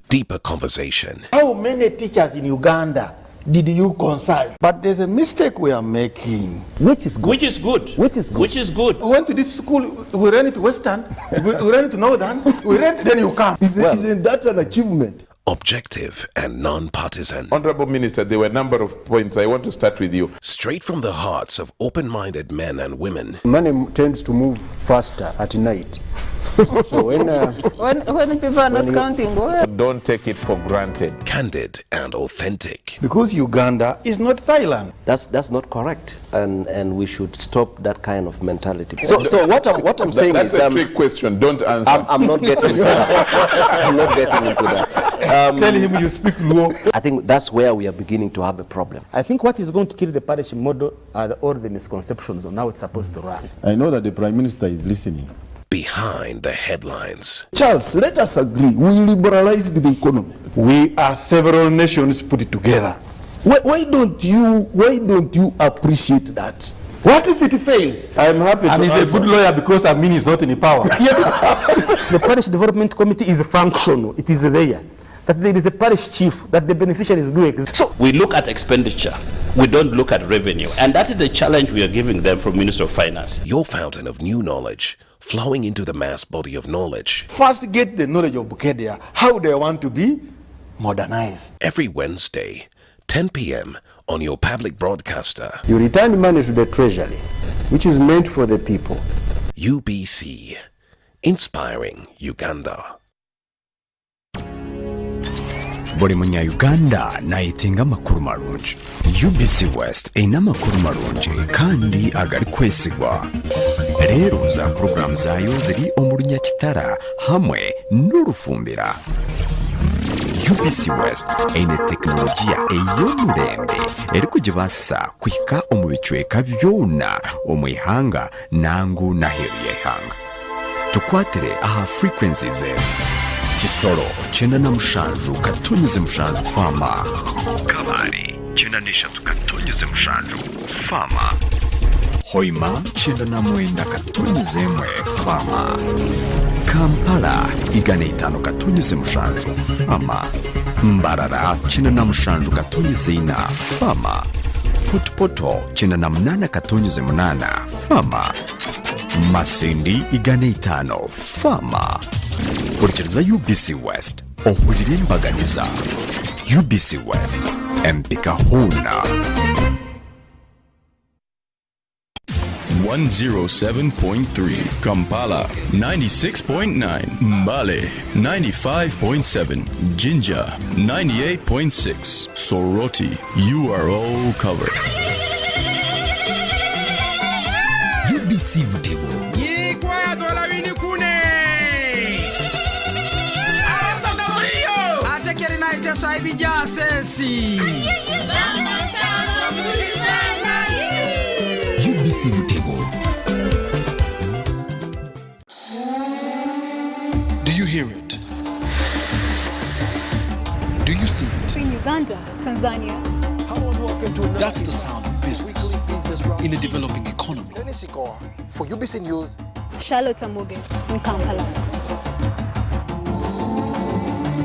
Deeper conversation. How many teachers in Uganda did you consult? But there's a mistake we are making. Which is good? Which is good? Which is good? Which is good? We went to this school, we ran it to Western, we ran it to Northern, we ran it, then you come. Isn't that an achievement? Objective and non-partisan. Honorable Minister, there were a number of points. I want to start with you. Straight from the hearts of open-minded men and women. Money tends to move faster at night. So when people are not counting, don't take it for granted. Candid and authentic. Because Uganda is not Thailand. That's not correct, and we should stop that kind of mentality. So what I'm saying that's is a trick question. Don't answer. I'm not getting into that. I'm not getting into that. Tell him you speak low. I think that's where we are beginning to have a problem. I think what is going to kill the parish model are all the misconceptions on how it's supposed to run. I know that the Prime Minister is listening. Behind the headlines. Charles, let us agree. We liberalized the economy. We are several nations put it together. Why don't you appreciate that? What if it fails? I'm happy to answer. And he's a good lawyer because Amin is not in power. The Parish Development Committee is functional. It is there. That there is a parish chief, that the beneficiaries do exist. So we look at expenditure. We don't look at revenue. And that is the challenge we are giving them from Minister of Finance. Your fountain of new knowledge, flowing into the mass body of knowledge. First get the knowledge of Bukedia, how they want to be modernized. Every Wednesday, 10 p.m. on your public broadcaster. You return money to the treasury, which is meant for the people. UBC, inspiring Uganda. buli munya-uganda nayitinga amakuru marungi. UBC West erina amakuru marungi kandi agali kwesigwa. Leero za program zaayo ziri omulunya kitara hamwe n'orufumbira. UBC West eine tekinologiya ey'omulembe eri kugibaasisa kuhika omu bicweka byona omw'ihanga nangu n'aheeru y'eihanga. Tukwatire aha frequencies ezo: Kisoro 97.7 Fama, Kabale 93.7 Fama, Hoima 99.1 Fama, Kampala 105.7 Fama, Mbarara 97.4 Fama, Footpoto 98.8 Fama, Masindi 5 Fama. Kurikiriza UBC West ohulire embaganiza. UBC West empika huna. 107.3 Kampala, 96.9 Mbale, 95.7 Jinja, 98.6 Soroti. You are all covered. UBC Butego. UBC Butego. Do you hear it? Do you see it? In Uganda, Tanzania. That's the sound of business in a developing economy. For UBC News, Charlotte Amuge in Kampala.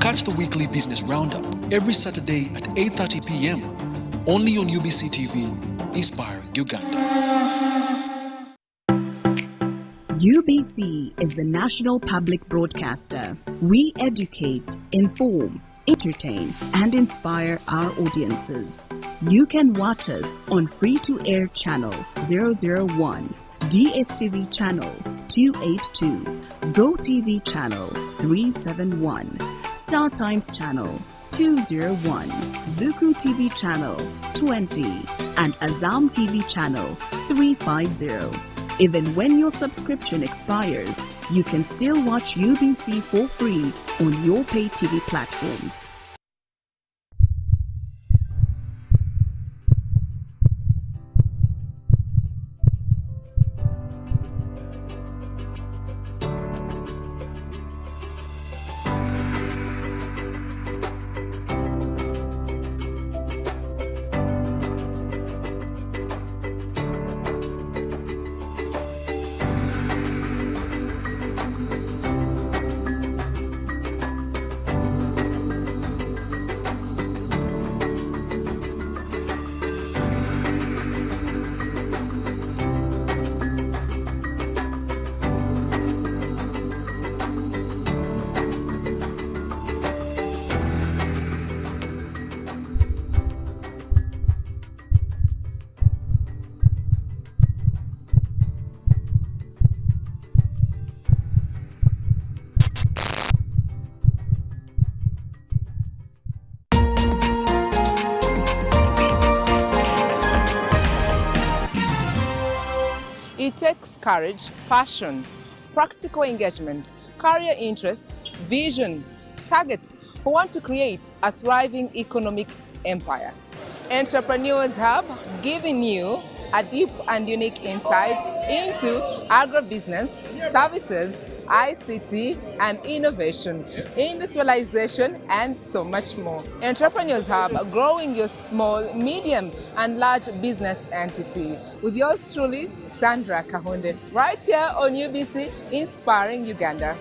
Catch the weekly business roundup every Saturday at 8:30 p.m. only on UBC TV, inspiring Uganda. UBC is the national public broadcaster. We educate, inform, entertain, and inspire our audiences. You can watch us on free-to-air channel 001, DSTV channel 282, GoTV channel 371, Star Times channel 201, Zuku TV channel 20, and Azam TV channel 350. Even when your subscription expires, you can still watch UBC for free on your pay TV platforms. It takes courage, passion, practical engagement, career interest, vision, targets who want to create a thriving economic empire. Entrepreneurs Hub giving you a deep and unique insight into agribusiness, services, ICT and innovation, industrialization and so much more. Entrepreneurs Hub, growing your small, medium and large business entity. With yours truly, Sandra Kahunde, right here on UBC, Inspiring Uganda.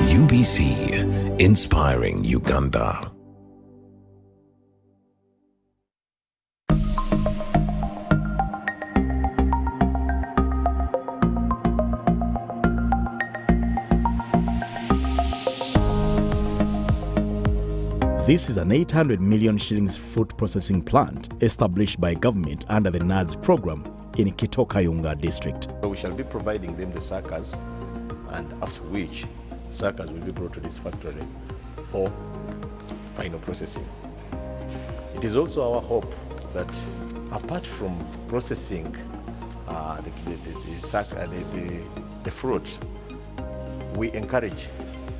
UBC, Inspiring Uganda. This is an 800 million shillings fruit processing plant established by government under the NADS program in Kitokayunga district. We shall be providing them the suckers, and after which suckers will be brought to this factory for final processing. It is also our hope that apart from processing the fruit, we encourage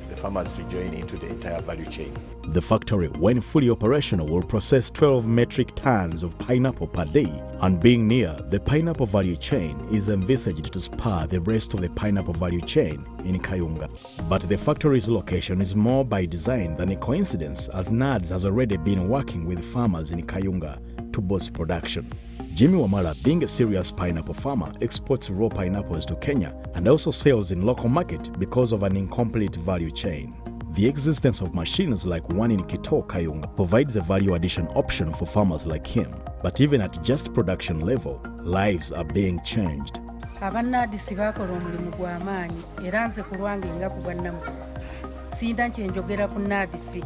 the farmers to join into the entire value chain. The factory, when fully operational, will process 12 metric tons of pineapple per day, and being near the pineapple value chain is envisaged to spur the rest of the pineapple value chain in Kayunga. But the factory's location is more by design than a coincidence, as NADS has already been working with farmers in Kayunga to boost production. Jimmy Wamala, being a serious pineapple farmer, exports raw pineapples to Kenya and also sells in local market because of an incomplete value chain. The existence of machines like one in Kitokayunga provides a value addition option for farmers like him. But even at just production level, lives are being changed. Abannadisi bakola omulimu gw'amaanyi era nze ku lwange nga ku bwannamu sinda nkyenjogera ku nnadisi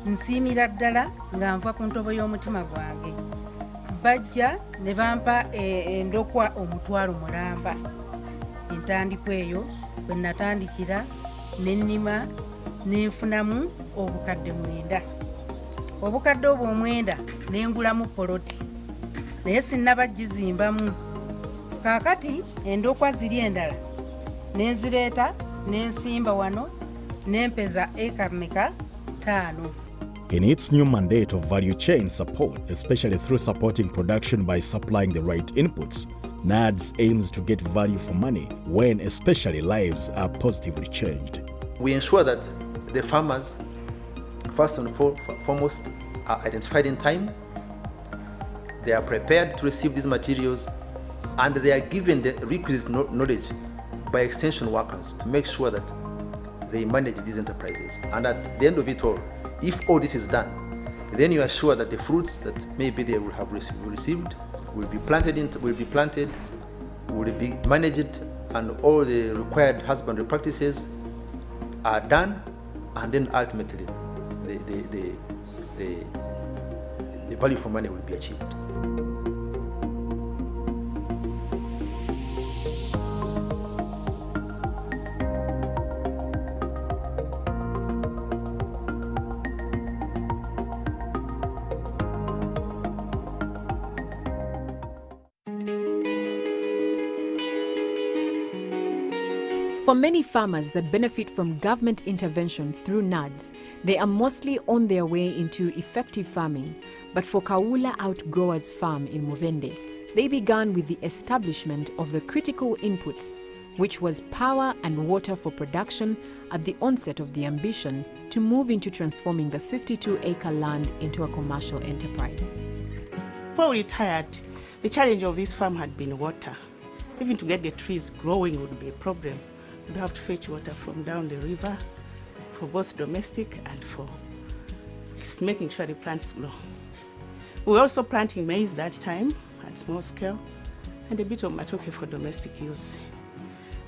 nsiimira ddala nga nva ku ntobo y'omutima gwange. Bajja ne bampa endokwa omutwalo mulamba. Entandikwa eyo bwe natandikira n'ennima nenfunamu obukadde 9. Obukadde obwo 9 nengulamu poloti naye sinnabagizimbamu. Kaakati endokwa ziri endala nenzireeta nensimba wano nempeza eka mmeka 5. In its new mandate of value chain support, especially through supporting production by supplying the right inputs, NADS aims to get value for money when especially lives are positively changed. We ensure that the farmers, first and foremost, are identified in time, they are prepared to receive these materials, and they are given the requisite knowledge by extension workers to make sure that they manage these enterprises. And at the end of it all, if all this is done, then you are sure that the fruits that maybe they will have received will be planted, will be managed, and all the required husbandry practices are done, and then ultimately the value for money will be achieved. For many farmers that benefit from government intervention through NADS, they are mostly on their way into effective farming. But for Kaula Outgrowers Farm in Mubende, they began with the establishment of the critical inputs, which was power and water for production at the onset of the ambition to move into transforming the 52-acre land into a commercial enterprise. Before we retired, the challenge of this farm had been water. Even to get the trees growing would be a problem. We'd have to fetch water from down the river for both domestic and for making sure the plants grow. We were also planting maize that time at small scale and a bit of matoke for domestic use.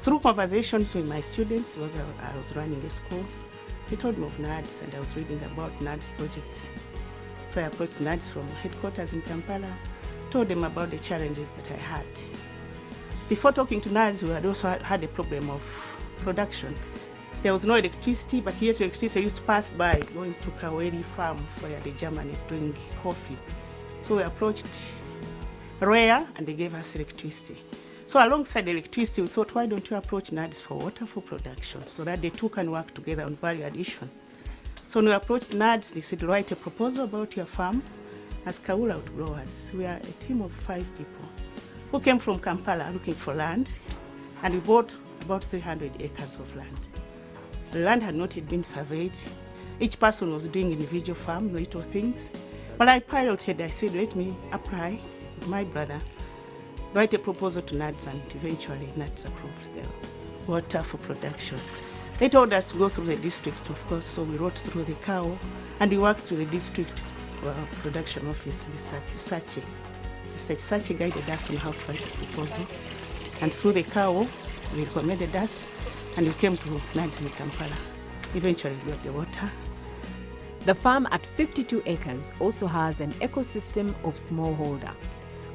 Through conversations with my students, because I was running a school, they told me of NADS and I was reading about NADS projects. So I approached NADS from headquarters in Kampala, told them about the challenges that I had. Before talking to NADS, we had also had a problem of production. There was no electricity, but yet electricity used to pass by going to Kaweri farm where the German is doing coffee. So we approached REA and they gave us electricity. So alongside electricity, we thought, why don't you approach NADS for water for production so that the two can work together on value addition? So when we approached NADS, they said, write a proposal about your farm as Kaula outgrowers. We are a team of 5 people who came from Kampala looking for land, and we bought about 300 acres of land. The land had not yet been surveyed. Each person was doing individual farm, little things. But I piloted, I said, let me apply with my brother, write a proposal to NADS, and eventually NADS approved the water for production. They told us to go through the district, of course, so we wrote through the CAO, and we worked through the district production office, Mr. Chisachi. Mr. Chisachi guided us on how to write a proposal, and through the CAO, they recommended us, and we came to NADS in Kampala. Eventually, we got the water. The farm at 52 acres also has an ecosystem of smallholder.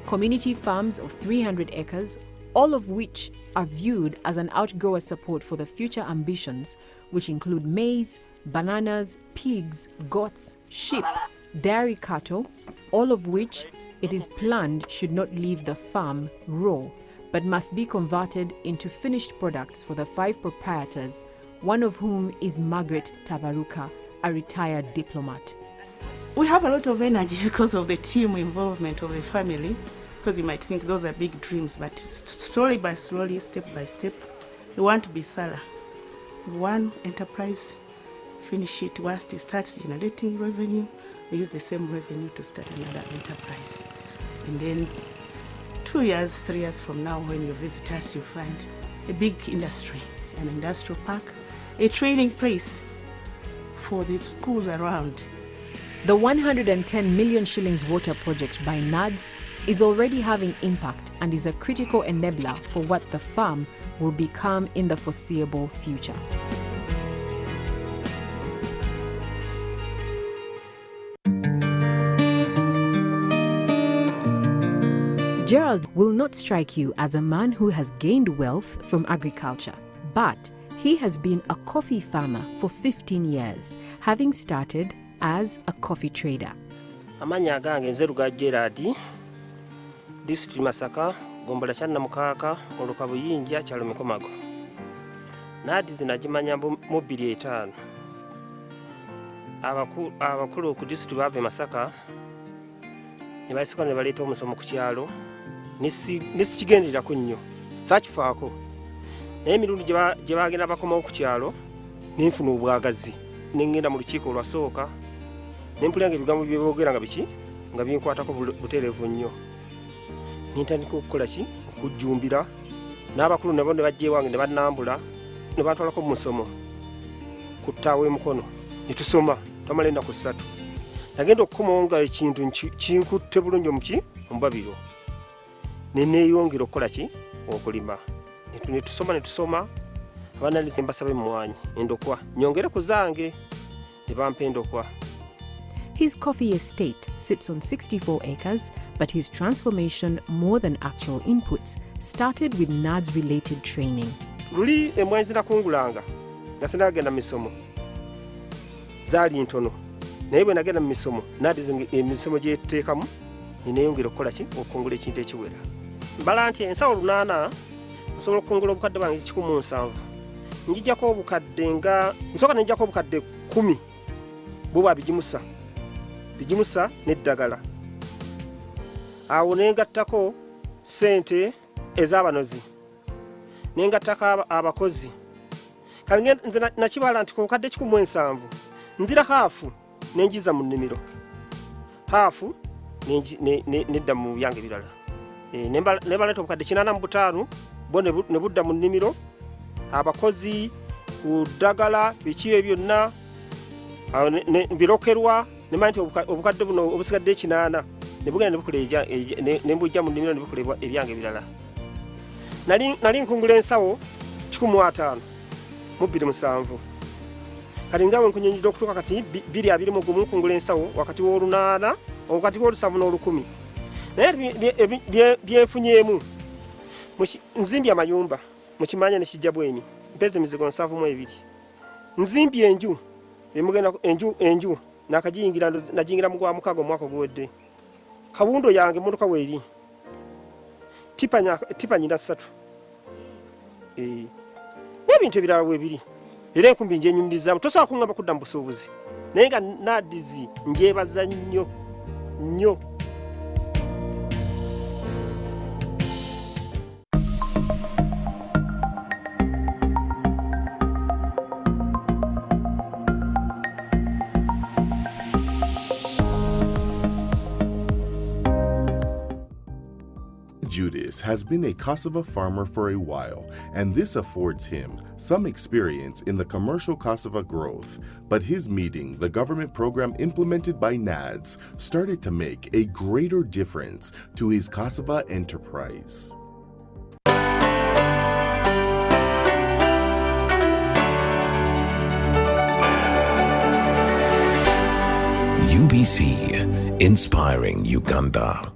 Community farms of 300 acres, all of which are viewed as an outgrower support for the future ambitions, which include maize, bananas, pigs, goats, sheep, dairy cattle, all of which it is planned should not leave the farm raw, but must be converted into finished products for the 5 proprietors, one of whom is Margaret Tabaruka, a retired diplomat. We have a lot of energy because of the team involvement of the family, because you might think those are big dreams, but slowly by slowly, step by step, we want to be thorough. One enterprise, finish it. Once it starts generating revenue, we use the same revenue to start another enterprise. And then 2 years, 3 years from now, when you visit us, you find a big industry, an industrial park, a training place for the schools around. The 110 million shillings water project by NADS is already having impact and is a critical enabler for what the farm will become in the foreseeable future. Gerald will not strike you as a man who has gained wealth from agriculture, but he has been a coffee farmer for 15 years, having started as a coffee trader. Amanya gange nze Ruga Gerard, district Masaka, Gombola Channa Mukaka, Oluka Buyinja, Kyalo Mikomago. NADS najimanya mu 2005. Abakulu ku district bave Masaka ne bayisika ne baleeta omusomo ku kyalo nisikigendera ku nnyo sakifaako naye emirundi gye bagenda bakomawo ku kyalo nenfuna obwagazi nengenda mu lukiiko olwasooka nempulanga ebigambo byeboogera nga biki nga binkwatako butereevu nnyo nintandika okukola ki okujjumbira n'abakulu nabo ne bajja ewange ne bannambula ne batwalako mu musomo ku ttaawo emukono ne tusoma twamala ennaku 3 nagenda okukomawo nga ekintu kinkutte bulungi omubabiro neneeyongera okukola ki okulima ne tusoma abaana mbasaba emmwanyi endokwa nyongere ku zange ne bampa endokwa. His coffee estate sits on 64 acres, but his transformation, more than actual inputs, started with NADS-related training. Luli emmwanyi zinakungulanga nga sinagenda mu misomo zaali ntono naye bwe nagenda mu misomo NADS emisomo gyeteekamu neneeyongera okukola ki okungula ekintu ekiwera mbala nti ensawo 8 nsobola okukungula obukadde bwange 107 njijjako obukadde nga nsooka nenjjako obukadde 10 buba bigimusa n'eddagala awo nengattako ssente ez'abanozi nengattako abakozi kale nze nakibala nti ku bukadde 17 nzira haafu nenjiza mu nnimiro haafu nedda mu byange birala nebaleeta obukadde 85 bo ne budda mu nnimiro abakozi ku ddagala biki byonna birokerwa nemanyi nti obukadde buno obusigadde 8 ne bugenda ne bujja mu nnimiro ne bukolebwa ebyange birala nali nkungula ensawo 15 mu 27 kati ngawe nkunyonyidde okutuuka kati 221 nkungula ensawo wakati w'olunana wakati w'olusavu n'olukumi naye byenfunyeemu nzimbye amayumba mukimanya ne kijja bweni mpeza emizigo 72 nzimbye enju emugenda enju najingira mu gwa mukago mwaka guwedde kawundo yange motoka weeri tipa nyina 3 n'ebintu ebirala weebiri era enkumbi nje enyumirizamu tosobola kuŋŋamba kudda mu busuubuzi naye nga nadizi njebaza nnyo nnyo. Judas has been a cassava farmer for a while, and this affords him some experience in the commercial cassava growth. But his meeting the government program implemented by NADS started to make a greater difference to his cassava enterprise. UBC, inspiring Uganda.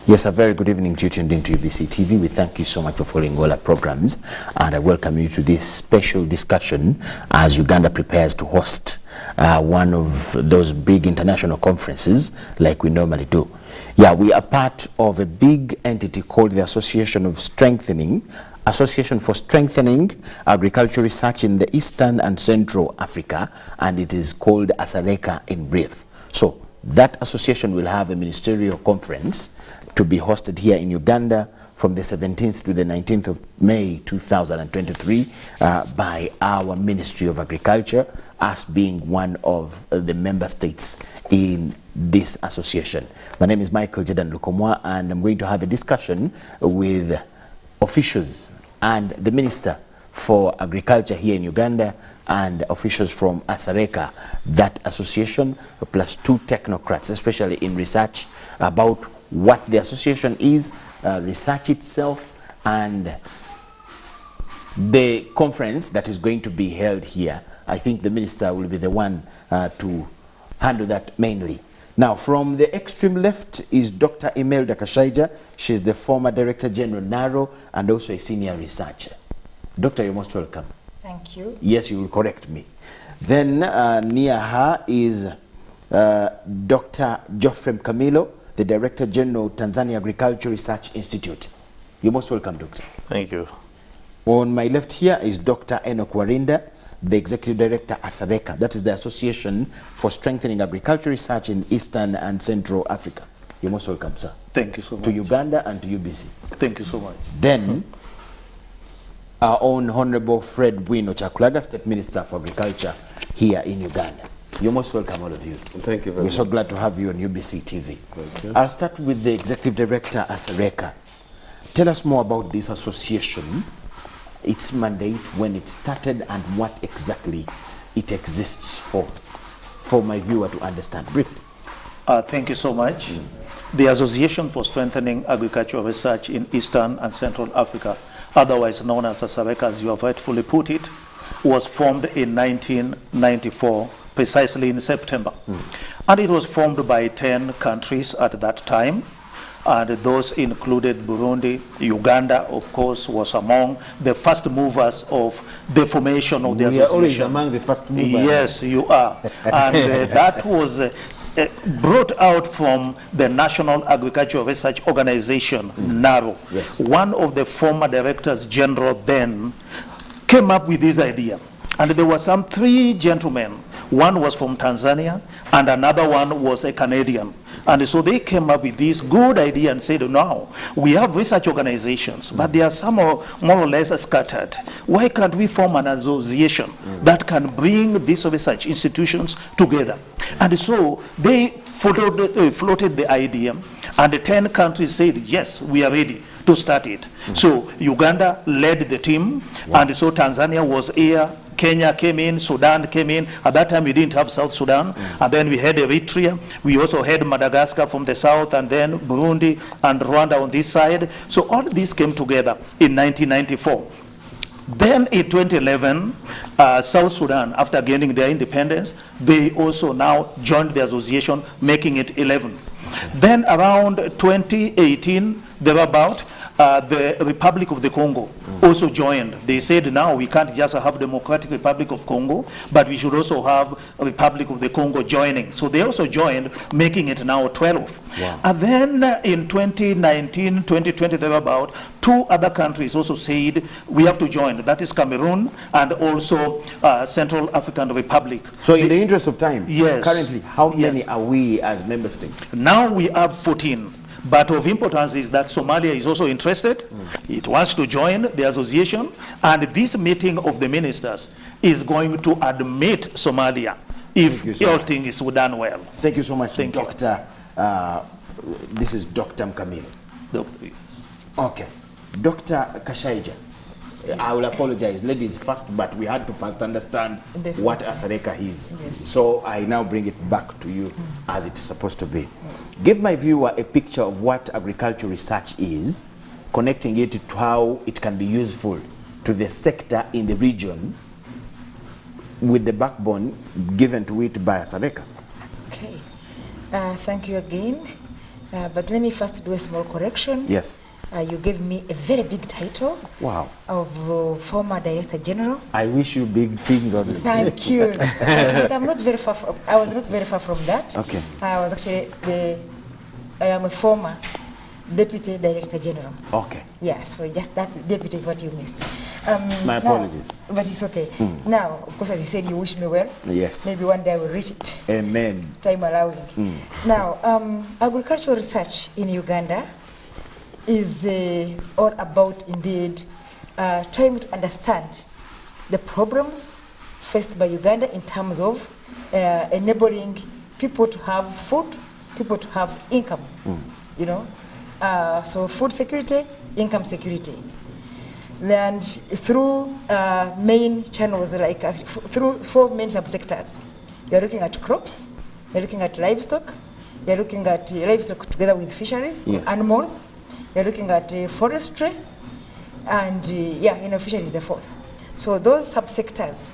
Yes, a very good evening to you tuned into UBC TV. We thank you so much for following all our programs, and I welcome you to this special discussion as Uganda prepares to host one of those big international conferences like we normally do. Yeah, we are part of a big entity called the Association for Strengthening Agricultural Research in the Eastern and Central Africa, and it is called ASARECA in brief. So that association will have a ministerial conference to be hosted here in Uganda from the 17th to the 19th of May 2023 by our Ministry of Agriculture, us being one of the member states in this association. My name is Michael Kijjanangoma, and I'm going to have a discussion with officials and the Minister for Agriculture here in Uganda and officials from ASARECA, that association, plus 2 technocrats, especially in research, about what the association is, research itself, and the conference that is going to be held here. I think the minister will be the one to handle that mainly. Now, from the extreme left is Dr. Imelda Kashaija. She's the former Director General NARO and also a senior researcher. Doctor, you're most welcome. Thank you. Yes, you will correct me. Then near her is Dr. Geoffrey Camilo, the Director General, Tanzania Agricultural Research Institute. You're most welcome, Doctor. Thank you. On my left here is Dr. Enoch Warinda, the Executive Director, ASARECA. That is the Association for Strengthening Agricultural Research in Eastern and Central Africa. You're most welcome, sir. Thank you so much. To Uganda and to UBC. Thank you so much. Then, our own Honorable Fred Bwino Chakulaga, State Minister for Agriculture here in Uganda. You're most welcome, all of you. Thank you very much. We're so glad to have you on UBC TV. Thank you. I'll start with the Executive Director, ASARECA. Tell us more about this association, its mandate, when it started, and what exactly it exists for my viewer to understand briefly. Thank you so much. The Association for Strengthening Agricultural Research in Eastern and Central Africa, otherwise known as ASARECA, as you have rightfully put it, was formed in 1994, precisely in September. And it was formed by 10 countries at that time, and those included Burundi. Uganda, of course, was among the first movers of the formation of the association. We are always among the first movers. Yes, you are. And that was brought out from the National Agricultural Research Organization, NARO. Yes. One of the former directors general then came up with this idea. And there were some 3 gentlemen. One was from Tanzania, and another one was a Canadian. And so they came up with this good idea and said, now, we have research organizations, but they are some more or less scattered. Why can't we form an association that can bring these research institutions together? And so they floated the idea, and the 10 countries said, yes, we are ready to start it. So Uganda led the team, and so Tanzania was here. Kenya came in, Sudan came in. At that time, we didn't have South Sudan. And then we had Eritrea. We also had Madagascar from the south, and then Burundi and Rwanda on this side. So all this came together in 1994. Then in 2011, South Sudan, after gaining their independence, they also now joined the association, making it 11. Then around 2018, thereabout, the Republic of the Congo also joined. They said now we can't just have Democratic Republic of Congo, but we should also have Republic of the Congo joining. So they also joined, making it now 12. Wow. And then in 2019, 2020, thereabout, 2 other countries also said we have to join. That is Cameroon and also Central African Republic. So in the interest of time, yes, currently, how many are we as member states? Now we have 14. But of importance is that Somalia is also interested. It wants to join the association. And this meeting of the ministers is going to admit Somalia if all things are done well. Thank you so much, Doctor. This is Dr. Mkamilo. Okay. Dr. Kashaija. I will apologize, ladies first, but we had to first understand what Asareka is. Yes. So I now bring it back to you as it's supposed to be. Give my viewer a picture of what agricultural research is, connecting it to how it can be useful to the sector in the region with the backbone given to it by Asareka. Okay. Thank you again. But let me first do a small correction. Yes. You gave me a very big title. Wow. Of former Director General. I wish you big things on it. Thank you. But I'm not very far from, I was not very far from that. Okay. I was actually I am a former Deputy Director General. Okay. Yeah, so just that deputy is what you missed. My apologies. Now, but it's okay. Now, of course, as you said, you wish me well. Yes. Maybe one day I will reach it. Amen. Time allowing. Now, agricultural research in Uganda is all about, indeed, trying to understand the problems faced by Uganda in terms of enabling people to have food, people to have income, you know. So food security, income security. And through main channels, like through 4 main subsectors. You're looking at crops, you're looking at livestock, you're looking at livestock together with fisheries, animals, you're looking at forestry, and fishery is the 4th. So those subsectors,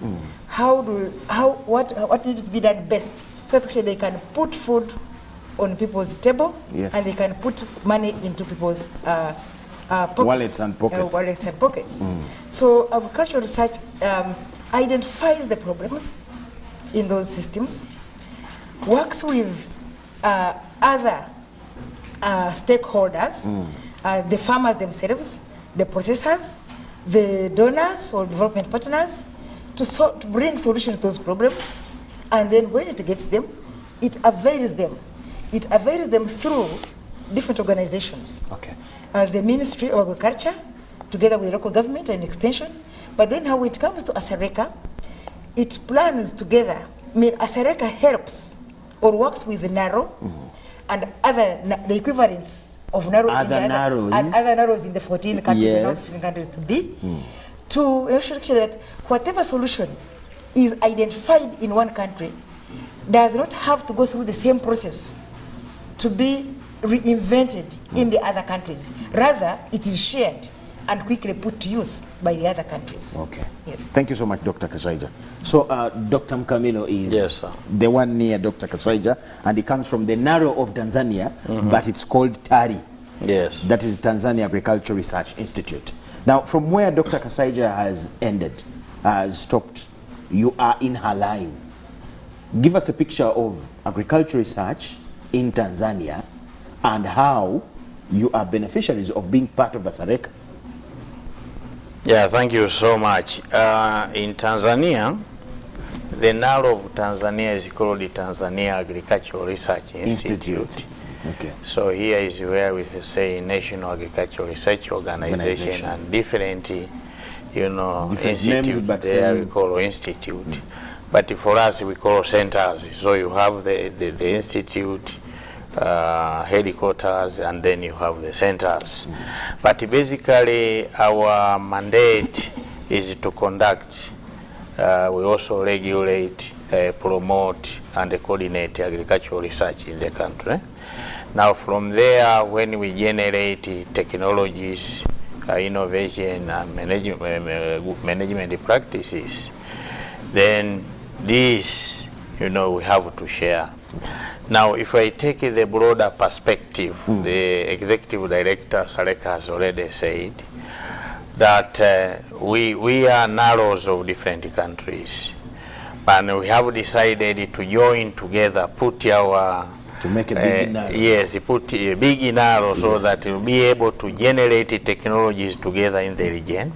what needs to be done best, so actually they can put food on people's table, and they can put money into people's pockets, wallets and pockets. So agricultural research identifies the problems in those systems, works with other stakeholders, the farmers themselves, the processors, the donors or development partners, to bring solutions to those problems. And then when it gets them, it avails them. It avails them through different organizations. Okay. The Ministry of Agriculture, together with local government and extension. But then how it comes to Asareka, it plans together. I mean, Asareka helps or works with the NARO and the equivalents of NARO other NAROs in the 14 countries, not 15 countries to be, to ensure that whatever solution is identified in one country does not have to go through the same process to be reinvented in the other countries. Rather, it is shared and quickly put to use by the other countries. Okay. Yes. Thank you so much, Dr. Kasaija. So, Dr. Mkamilo is the one near Dr. Kasaija, and it comes from the Naro of Tanzania, but it's called TARI. Yes. That is Tanzania Agricultural Research Institute. Now, from where Dr. Kasaija has stopped, you are in her line. Give us a picture of agricultural research in Tanzania and how you are beneficiaries of being part of Asareka. Yeah, thank you so much. In Tanzania, the NARO of Tanzania is called the Tanzania Agricultural Research Institute. Okay. So here is where we say National Agricultural Research Organization and different, institutes names, there we call institute. But for us, we call centers. So you have the institute, headquarters, and then you have the centers. But basically, our mandate is to conduct, we also regulate, promote, and coordinate agricultural research in the country. Now from there, when we generate technologies, innovation and management practices, then this, we have to share. Now, if I take the broader perspective, the executive director, Sareka, has already said that we are narrows of different countries, and we have decided to join together, put our to make a big narrow. Yes, put a big narrow so that we'll be able to generate technologies together in the region.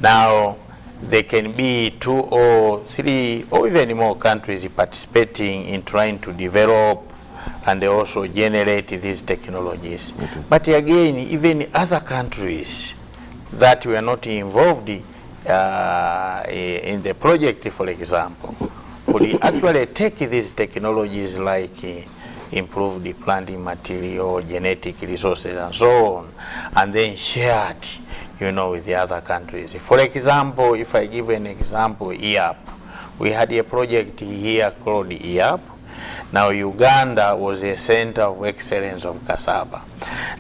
Now, there can be 2 or 3 or even more countries participating in trying to develop and also generate these technologies. But again, even other countries that were not involved in the project, for example, could actually take these technologies like improve the planting material, genetic resources, and so on, and then share it, with the other countries. For example, if I give an example, EAP, we had a project here called EAP. Now, Uganda was a center of excellence of cassava.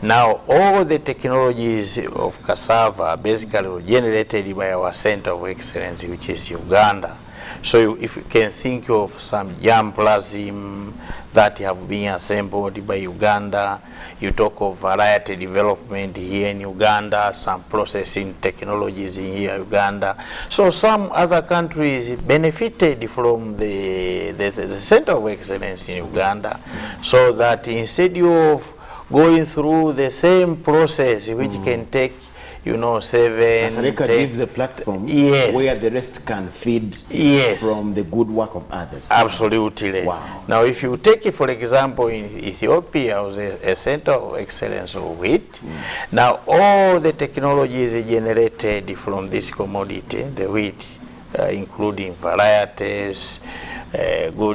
Now, all the technologies of cassava basically were generated by our center of excellence, which is Uganda. So if you can think of some germplasm that have been assembled by Uganda, you talk of variety development here in Uganda, some processing technologies in here Uganda. So some other countries benefited from the center of excellence in Uganda, so that instead of going through the same process which can take 7, Asareka gives a platform where the rest can feed from the good work of others. Absolutely. Wow. Now, if you take, for example, in Ethiopia, was a center of excellence of wheat. Now, all the technologies generated from this commodity, the wheat, including varieties, good